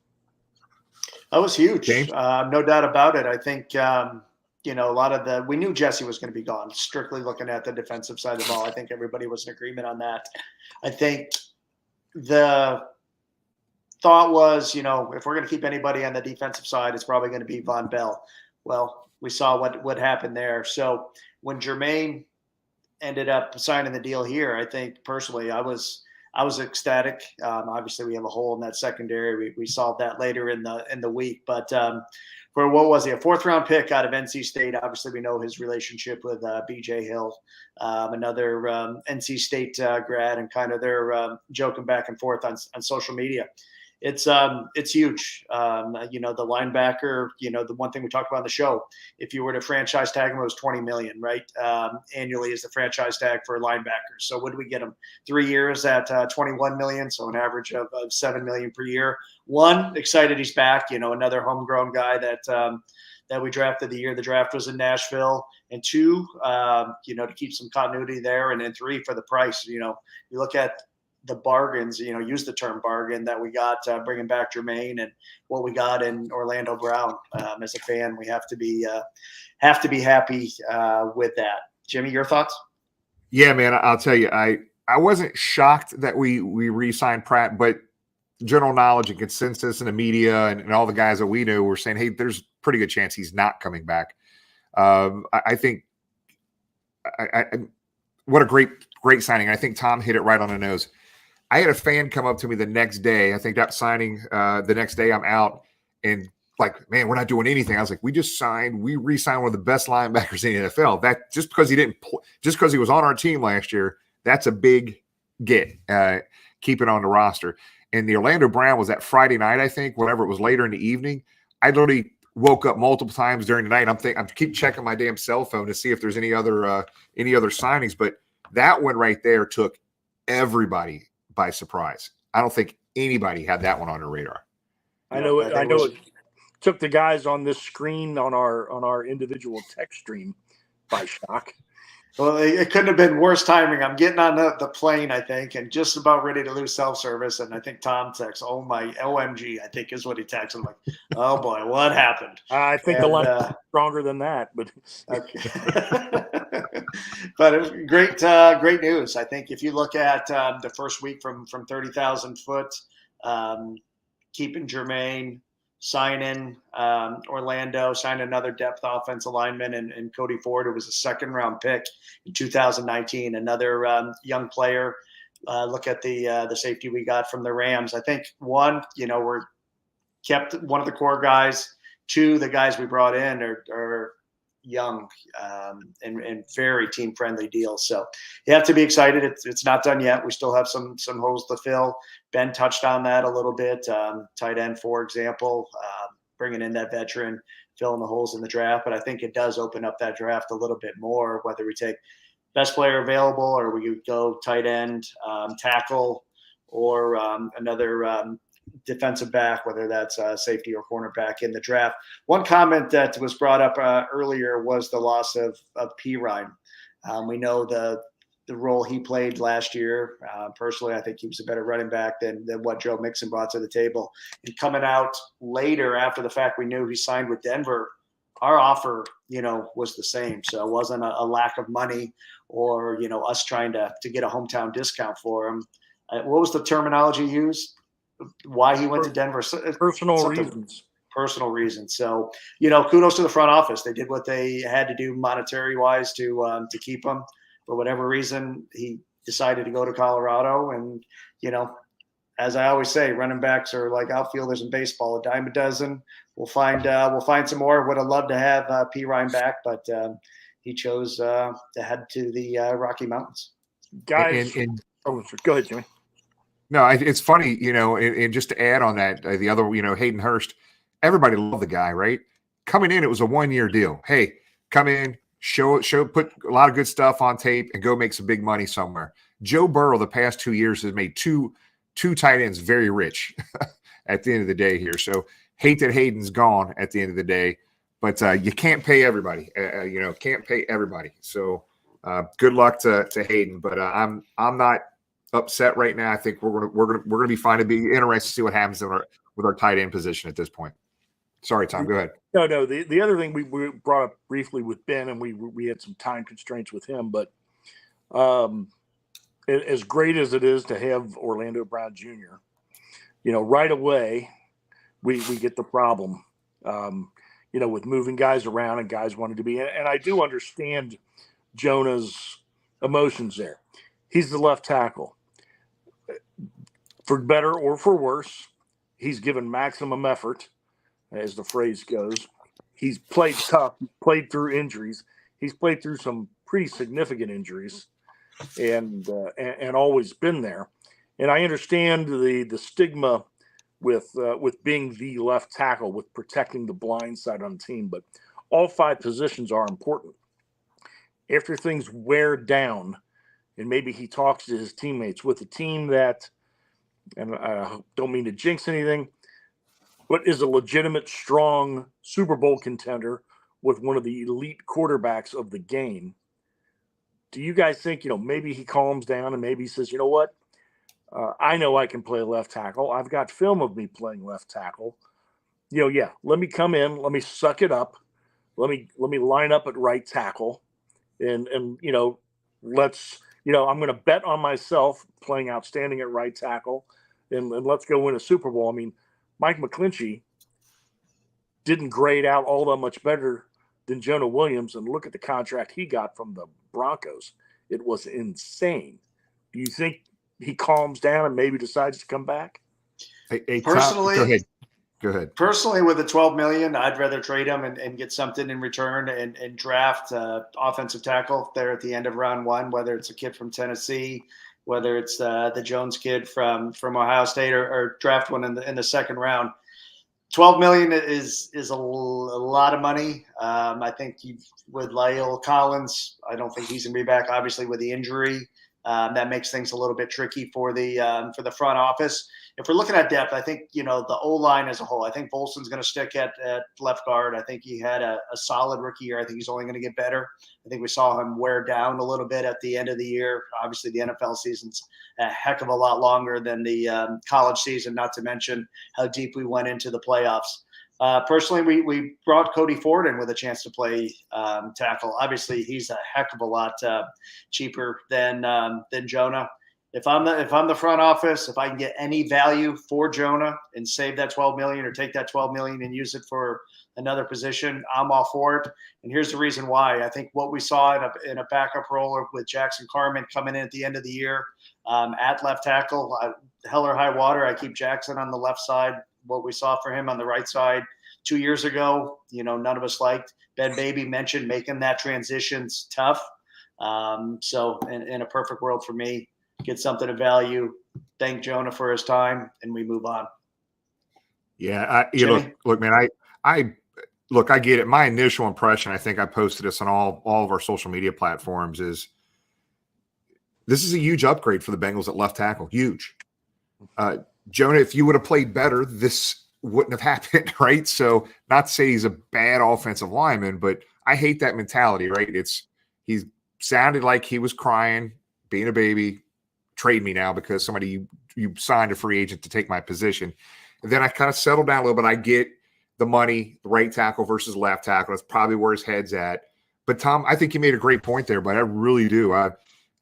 That was huge. No doubt about it. I think, a lot of we knew Jesse was going to be gone, strictly looking at the defensive side of the ball. I think everybody was in agreement on that. I think the thought was, if we're going to keep anybody on the defensive side, it's probably going to be Von Bell. Well, we saw what happened there. So when Jermaine ended up signing the deal here, I think personally I was ecstatic. Obviously, we have a hole in that secondary. We solved that later in the week. But for what was he, a 4th-round pick out of NC State? Obviously, we know his relationship with B.J. Hill, another NC State grad, and kind of they're joking back and forth on social media. It's huge. The linebacker, the one thing we talked about on the show, if you were to franchise tag him, it was $20 million, right? Annually is the franchise tag for linebackers. So what did we get him? 3 years at $21 million. So an average of $7 million per year. One, excited he's back, another homegrown guy that we drafted the year the draft was in Nashville. And 2, to keep some continuity there. And then 3, for the price. You look at the bargains, use the term bargain that we got bringing back Jermaine and what we got in Orlando Brown. As a fan, we have to be happy with that. Jimmy, your thoughts? Yeah, man, I'll tell you, I wasn't shocked that we re-signed Pratt, but general knowledge and consensus in the media and all the guys that we knew were saying, hey, there's a pretty good chance he's not coming back. I think what a great signing. I think Tom hit it right on the nose. I had a fan come up to me the next day. I think that signing the next day I'm out and like, man, we're not doing anything. I was like, we re-signed one of the best linebackers in the NFL. That just because he was on our team last year, that's a big get. Keep it on the roster. And the Orlando Brown was that Friday night, I think, whatever it was later in the evening. I literally woke up multiple times during the night. I'm keep checking my damn cell phone to see if there's any other signings. But that one right there took everybody by surprise. I don't think anybody had that one on their radar. I know it took the guys on this screen on our individual text stream by shock. Well, it couldn't have been worse timing. I'm getting on the plane, I think, and just about ready to lose self-service. And I think Tom texts, "Oh my OMG," I think is what he texts. I'm like, "Oh boy, what happened?" I think the line is stronger than that, but okay. But it was great news. I think if you look at the first week from 30,000 foot, keeping Jermaine, signing Orlando, sign another depth offensive lineman and Cody Ford, who was a 2nd-round pick in 2019, another young player. Look at the safety we got from the Rams. I think one, we're kept one of the core guys. 2, the guys we brought in are young and very team-friendly deals. So you have to be excited. It's not done yet. We still have some holes to fill. Ben touched on that a little bit. Tight end, for example, bringing in that veteran, filling the holes in the draft. But I think it does open up that draft a little bit more, whether we take best player available or we go tight end, tackle, or another defensive back, whether that's safety or cornerback in the draft. One comment that was brought up earlier was the loss of P. Ryan. We know the role he played last year. Personally, I think he was a better running back than what Joe Mixon brought to the table. And coming out later after the fact, we knew he signed with Denver our offer, was the same. So it wasn't a lack of money or, us trying to get a hometown discount for him. What was the terminology used? Why he went to Denver? Personal reasons. Personal reasons. So, kudos to the front office. They did what they had to do monetary wise to keep him. For whatever reason, he decided to go to Colorado. And, as I always say, running backs are like outfielders in baseball, a dime a dozen. We'll find some more. Would have loved to have P. Ryan back, but he chose to head to the Rocky Mountains. Guys, go ahead, Jimmy. No, it's funny, and just to add on that, the other, Hayden Hurst, everybody loved the guy, right? Coming in, it was a 1-year deal. Hey, come in, put a lot of good stuff on tape, and go make some big money somewhere. Joe Burrow, the past 2 years, has made two tight ends very rich at the end of the day here. So hate that Hayden's gone at the end of the day, but you can't pay everybody. Can't pay everybody. So good luck to Hayden. But I'm not upset right now. I think we're gonna be fine. It'd be interesting to see what happens with our tight end position at this point. Sorry, Tom. Go ahead. No. The other thing we brought up briefly with Ben, and we had some time constraints with him, but as great as it is to have Orlando Brown Jr., right away we get the problem, with moving guys around and guys wanting to be. And I do understand Jonah's emotions there. He's the left tackle. For better or for worse, he's given maximum effort, as the phrase goes. He's played tough, played through injuries. He's played through some pretty significant injuries, and always been there. And I understand the stigma with being the left tackle, with protecting the blind side on the team. But all 5 positions are important. After things wear down, and maybe he talks to his teammates with a team that, and I don't mean to jinx anything, but is a legitimate, strong Super Bowl contender with one of the elite quarterbacks of the game. Do you guys think, maybe he calms down and maybe he says, you know what? I know I can play left tackle. I've got film of me playing left tackle. Let me come in. Let me suck it up. Let me line up at right tackle. And let's, I'm going to bet on myself playing outstanding at right tackle. And let's go win a Super Bowl. I mean, Mike McClinchy didn't grade out all that much better than Jonah Williams, and look at the contract he got from the Broncos. It was insane. Do you think he calms down and maybe decides to come back? Hey, personally, go ahead. Personally, with the $12 million, I'd rather trade him and get something in return and draft offensive tackle there at the end of round 1, whether it's a kid from Tennessee, whether it's the Jones kid from Ohio State, or draft one in the second round. $12 million is a lot of money. I think with La'el Collins, I don't think he's going to be back. Obviously, with the injury, that makes things a little bit tricky for the front office. If we're looking at depth, I think the O-line as a whole. I think Bolson's going to stick at left guard. I think he had a solid rookie year. I think he's only going to get better. I think we saw him wear down a little bit at the end of the year. Obviously, the NFL season's a heck of a lot longer than the college season, not to mention how deep we went into the playoffs. Personally, we brought Cody Ford in with a chance to play tackle. Obviously, he's a heck of a lot cheaper than Jonah. If I'm the front office, if I can get any value for Jonah and save that $12 million or take that $12 million and use it for another position, I'm all for it. And here's the reason why. I think what we saw in a backup role with Jackson Carman coming in at the end of the year at left tackle, hell or high water, I keep Jackson on the left side. What we saw for him on the right side 2 years ago, none of us liked. Ben Baby mentioned making that transitions tough. So in a perfect world for me, get something of value, thank Jonah for his time, and we move on. Yeah, look, man, I get it. My initial impression, I think I posted this on all of our social media platforms, is this is a huge upgrade for the Bengals at left tackle. Huge. Jonah, if you would have played better, this wouldn't have happened, right? So not to say he's a bad offensive lineman, but I hate that mentality, right? He sounded like he was crying, being a baby. Trade me now because somebody you signed a free agent to take my position. And then I kind of settled down a little bit. I get the money, right tackle versus left tackle. That's probably where his head's at. But Tom, I think you made a great point there, but I really do. I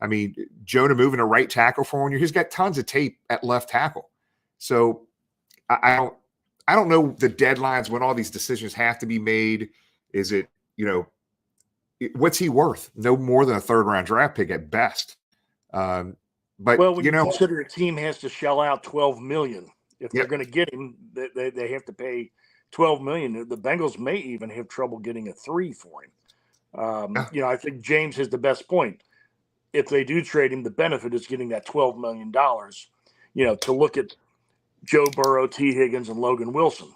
mean, Jonah moving to right tackle for 1 year, he's got tons of tape at left tackle. So I don't know the deadlines when all these decisions have to be made. Is it, what's he worth? No more than a 3rd-round draft pick at best. But when you consider a team has to shell out $12 million if they're going to get him, they have to pay $12 million. The Bengals may even have trouble getting a 3 for him. I think James has the best point. If they do trade him, the benefit is getting that $12 million. To look at Joe Burrow, T. Higgins, and Logan Wilson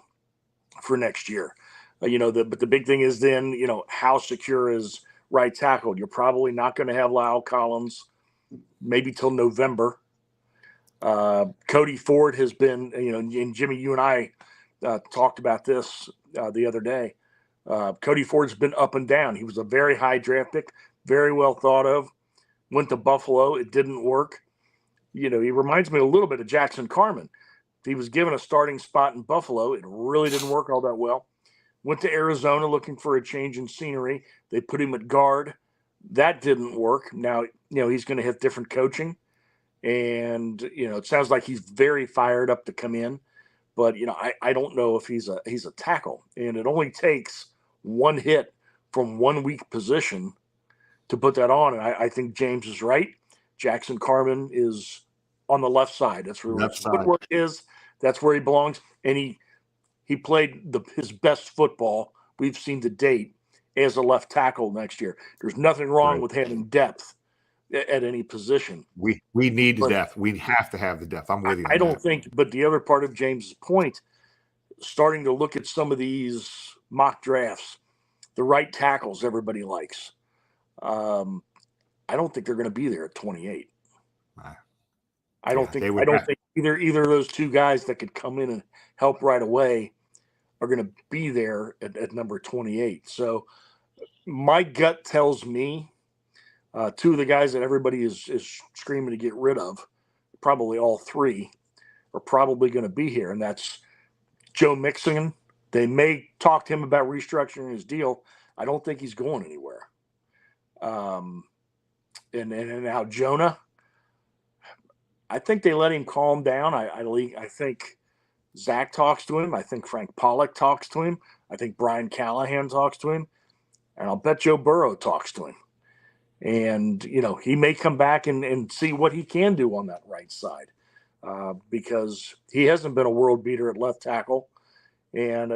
for next year. But the big thing is then, how secure is right tackle? You're probably not going to have Lyle Collins maybe till November. Cody Ford has been, and Jimmy, you and I talked about this the other day. Cody Ford's been up and down. He was a very high draft pick, very well thought of. Went to Buffalo. It didn't work. He reminds me a little bit of Jackson Carman. He was given a starting spot in Buffalo. It really didn't work all that well. Went to Arizona looking for a change in scenery. They put him at guard. That didn't work. Now, he's going to have different coaching. And, it sounds like he's very fired up to come in. But, I don't know if he's a tackle. And it only takes one hit from one weak position to put that on. And I think James is right. Jackson Carman is on the left side. That's where his footwork is. That's where he belongs. And he played his best football we've seen to date as a left tackle next year. There's nothing wrong with having depth at any position. We need the depth. We have to have the depth. I'm with you. I don't think, but the other part of James's point, starting to look at some of these mock drafts, the right tackles everybody likes. I don't think they're going to be there at 28. I don't think either of those two guys that could come in and help right away are going to be there at number 28. So my gut tells me two of the guys that everybody is screaming to get rid of, probably all three, are probably going to be here, and that's Joe Mixon. They may talk to him about restructuring his deal. I don't think he's going anywhere. And now Jonah, I think they let him calm down. I think Zach talks to him. I think Frank Pollock talks to him. I think Brian Callahan talks to him. And I'll bet Joe Burrow talks to him. And, he may come back and see what he can do on that right side because he hasn't been a world beater at left tackle. And,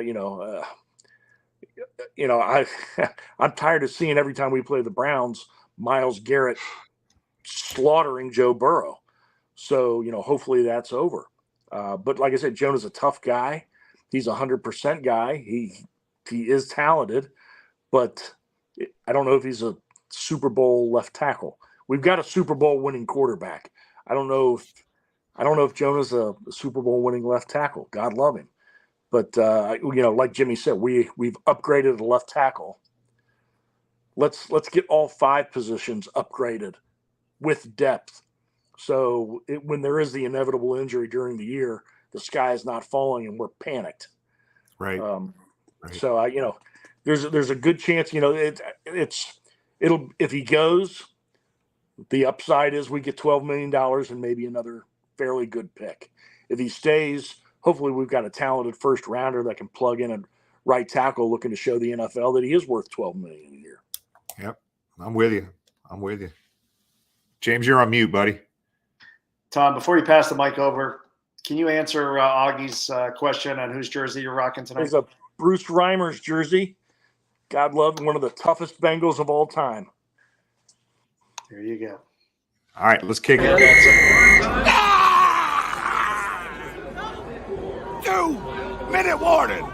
I'm tired of seeing every time we play the Browns, Myles Garrett slaughtering Joe Burrow. So, hopefully that's over. But like I said, Jonah's a tough guy. He's 100% guy. He is talented, but I don't know if he's a Super Bowl left tackle. We've got a Super Bowl winning quarterback. I don't know if Jonah's a Super Bowl winning left tackle. God love him. But, like Jimmy said, we've upgraded the left tackle. Let's get all 5 positions upgraded with depth. So when there is the inevitable injury during the year, the sky is not falling and we're panicked. Right. Right. So there's a good chance, it'll if he goes, the upside is we get $12 million and maybe another fairly good pick. If he stays, hopefully we've got a talented first rounder that can plug in a right tackle looking to show the NFL that he is worth $12 million a year. Yep. I'm with you. James, you're on mute, buddy. Tom, before you pass the mic over, can you answer Augie's question on whose jersey you're rocking tonight? There's a Bruce Reimers jersey. God love, one of the toughest Bengals of all time. There you go. All right, let's kick it. 2-minute warning.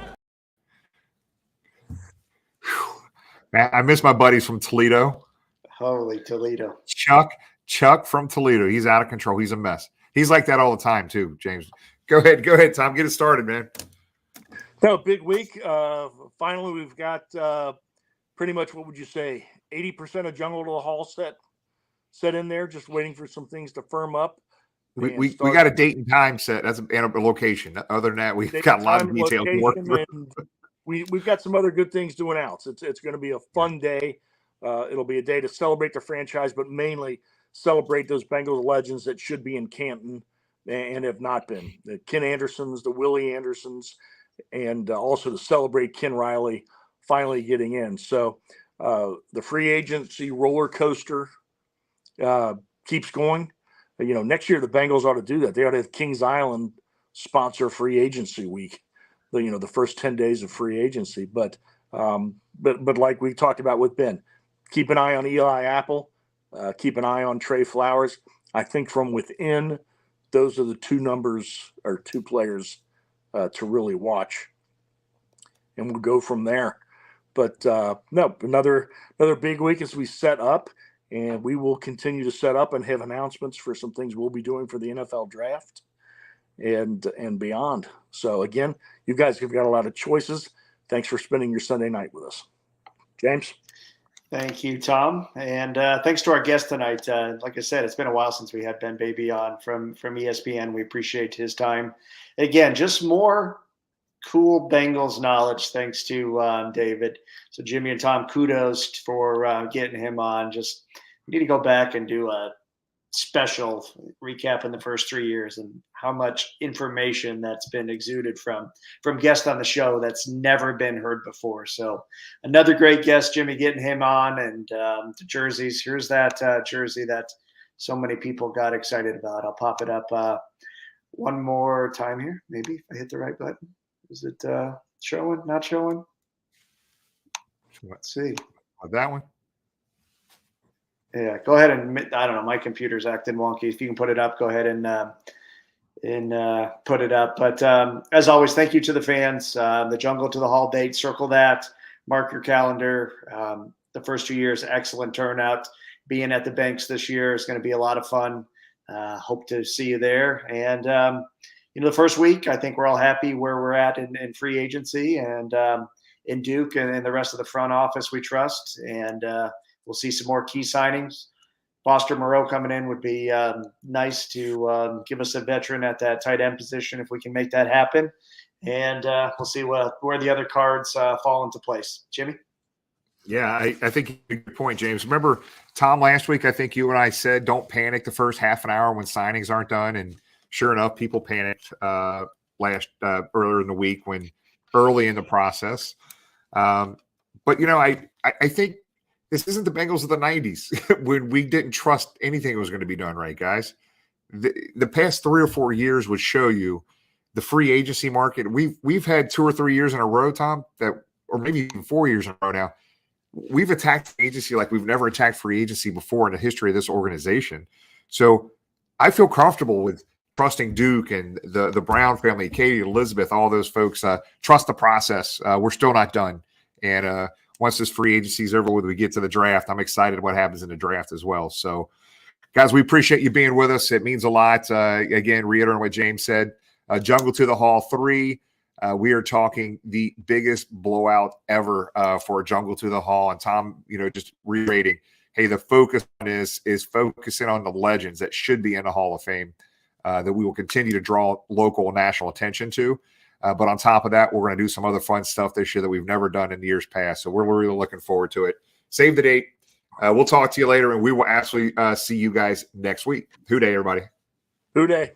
Man, I miss my buddies from Toledo. Holy Toledo. Chuck from Toledo. He's out of control. He's a mess. He's like that all the time too, James. Go ahead, Tom. Get it started, man. No, big week. Finally, we've got pretty much, what would you say, 80% of Jungle to the Hall set in there, just waiting for some things to firm up. We got a date and time set. That's a location. Other than that, we've got a lot of details to work through. we've got some other good things to announce. It's going to be a fun day. It'll be a day to celebrate the franchise, but mainly celebrate those Bengals legends that should be in Canton and have not been. The Ken Andersons, the Willie Andersons, and also to celebrate Ken Riley finally getting in. So the free agency roller coaster keeps going. Next year the Bengals ought to do that. They ought to have Kings Island sponsor free agency week. The first 10 days of free agency. But like we talked about with Ben, keep an eye on Eli Apple. Keep an eye on Trey Flowers. I think from within, those are the two players to really watch, and we'll go from there. But no, another big week as we set up, and we will continue to set up and have announcements for some things we'll be doing for the NFL draft and beyond. So again, you guys have got a lot of choices. Thanks for spending your Sunday night with us, James. Thank you, Tom. And thanks to our guest tonight. Like I said, it's been a while since we had Ben Baby on from ESPN. We appreciate his time. Again, just more cool Bengals knowledge thanks to David. So Jimmy and Tom, kudos for getting him on. Just we need to go back and do a special recap in the first 3 years and how much information that's been exuded from guests on the show that's never been heard before. So another great guest, Jimmy, getting him on, and the jerseys. Here's that jersey that so many people got excited about. I'll pop it up one more time here. Maybe if I hit the right button. Is it showing? Not showing? Let's see. That one. Yeah, go ahead and I don't know. My computer's acting wonky. If you can put it up, go ahead and put it up. But as always, thank you to the fans. The Jungle to the Hall date, circle that. Mark your calendar. The first 2 years, excellent turnout. Being at the Banks this year is going to be a lot of fun. Hope to see you there. And the first week, I think we're all happy where we're at in free agency and in Duke and the rest of the front office. We trust and. We'll see some more key signings. Foster Moreau coming in would be nice to give us a veteran at that tight end position if we can make that happen. And we'll see where the other cards fall into place. Jimmy? Yeah, I think a good point, James. Remember, Tom, last week, I think you and I said don't panic the first half an hour when signings aren't done. And sure enough, people panicked earlier in the week when early in the process. But, I think this isn't the Bengals of the 90s when we didn't trust anything was going to be done right, guys. The past 3 or 4 years would show you the free agency market. We've had 2 or 3 years in a row, Tom, or maybe even 4 years in a row now. We've attacked agency like we've never attacked free agency before in the history of this organization. So I feel comfortable with trusting Duke and the Brown family, Katie, Elizabeth, all those folks. Trust the process. We're still not done. And once this free agency is over, when we get to the draft, I'm excited what happens in the draft as well. So, guys, we appreciate you being with us. It means a lot. Again, reiterating what James said, Jungle to the Hall 3. We are talking the biggest blowout ever for Jungle to the Hall. And Tom, just reiterating, hey, the focus on is focusing on the legends that should be in the Hall of Fame that we will continue to draw local and national attention to. But on top of that, we're going to do some other fun stuff this year that we've never done in years past. So we're really looking forward to it. Save the date. We'll talk to you later, and we will absolutely see you guys next week. Who day, everybody? Who day.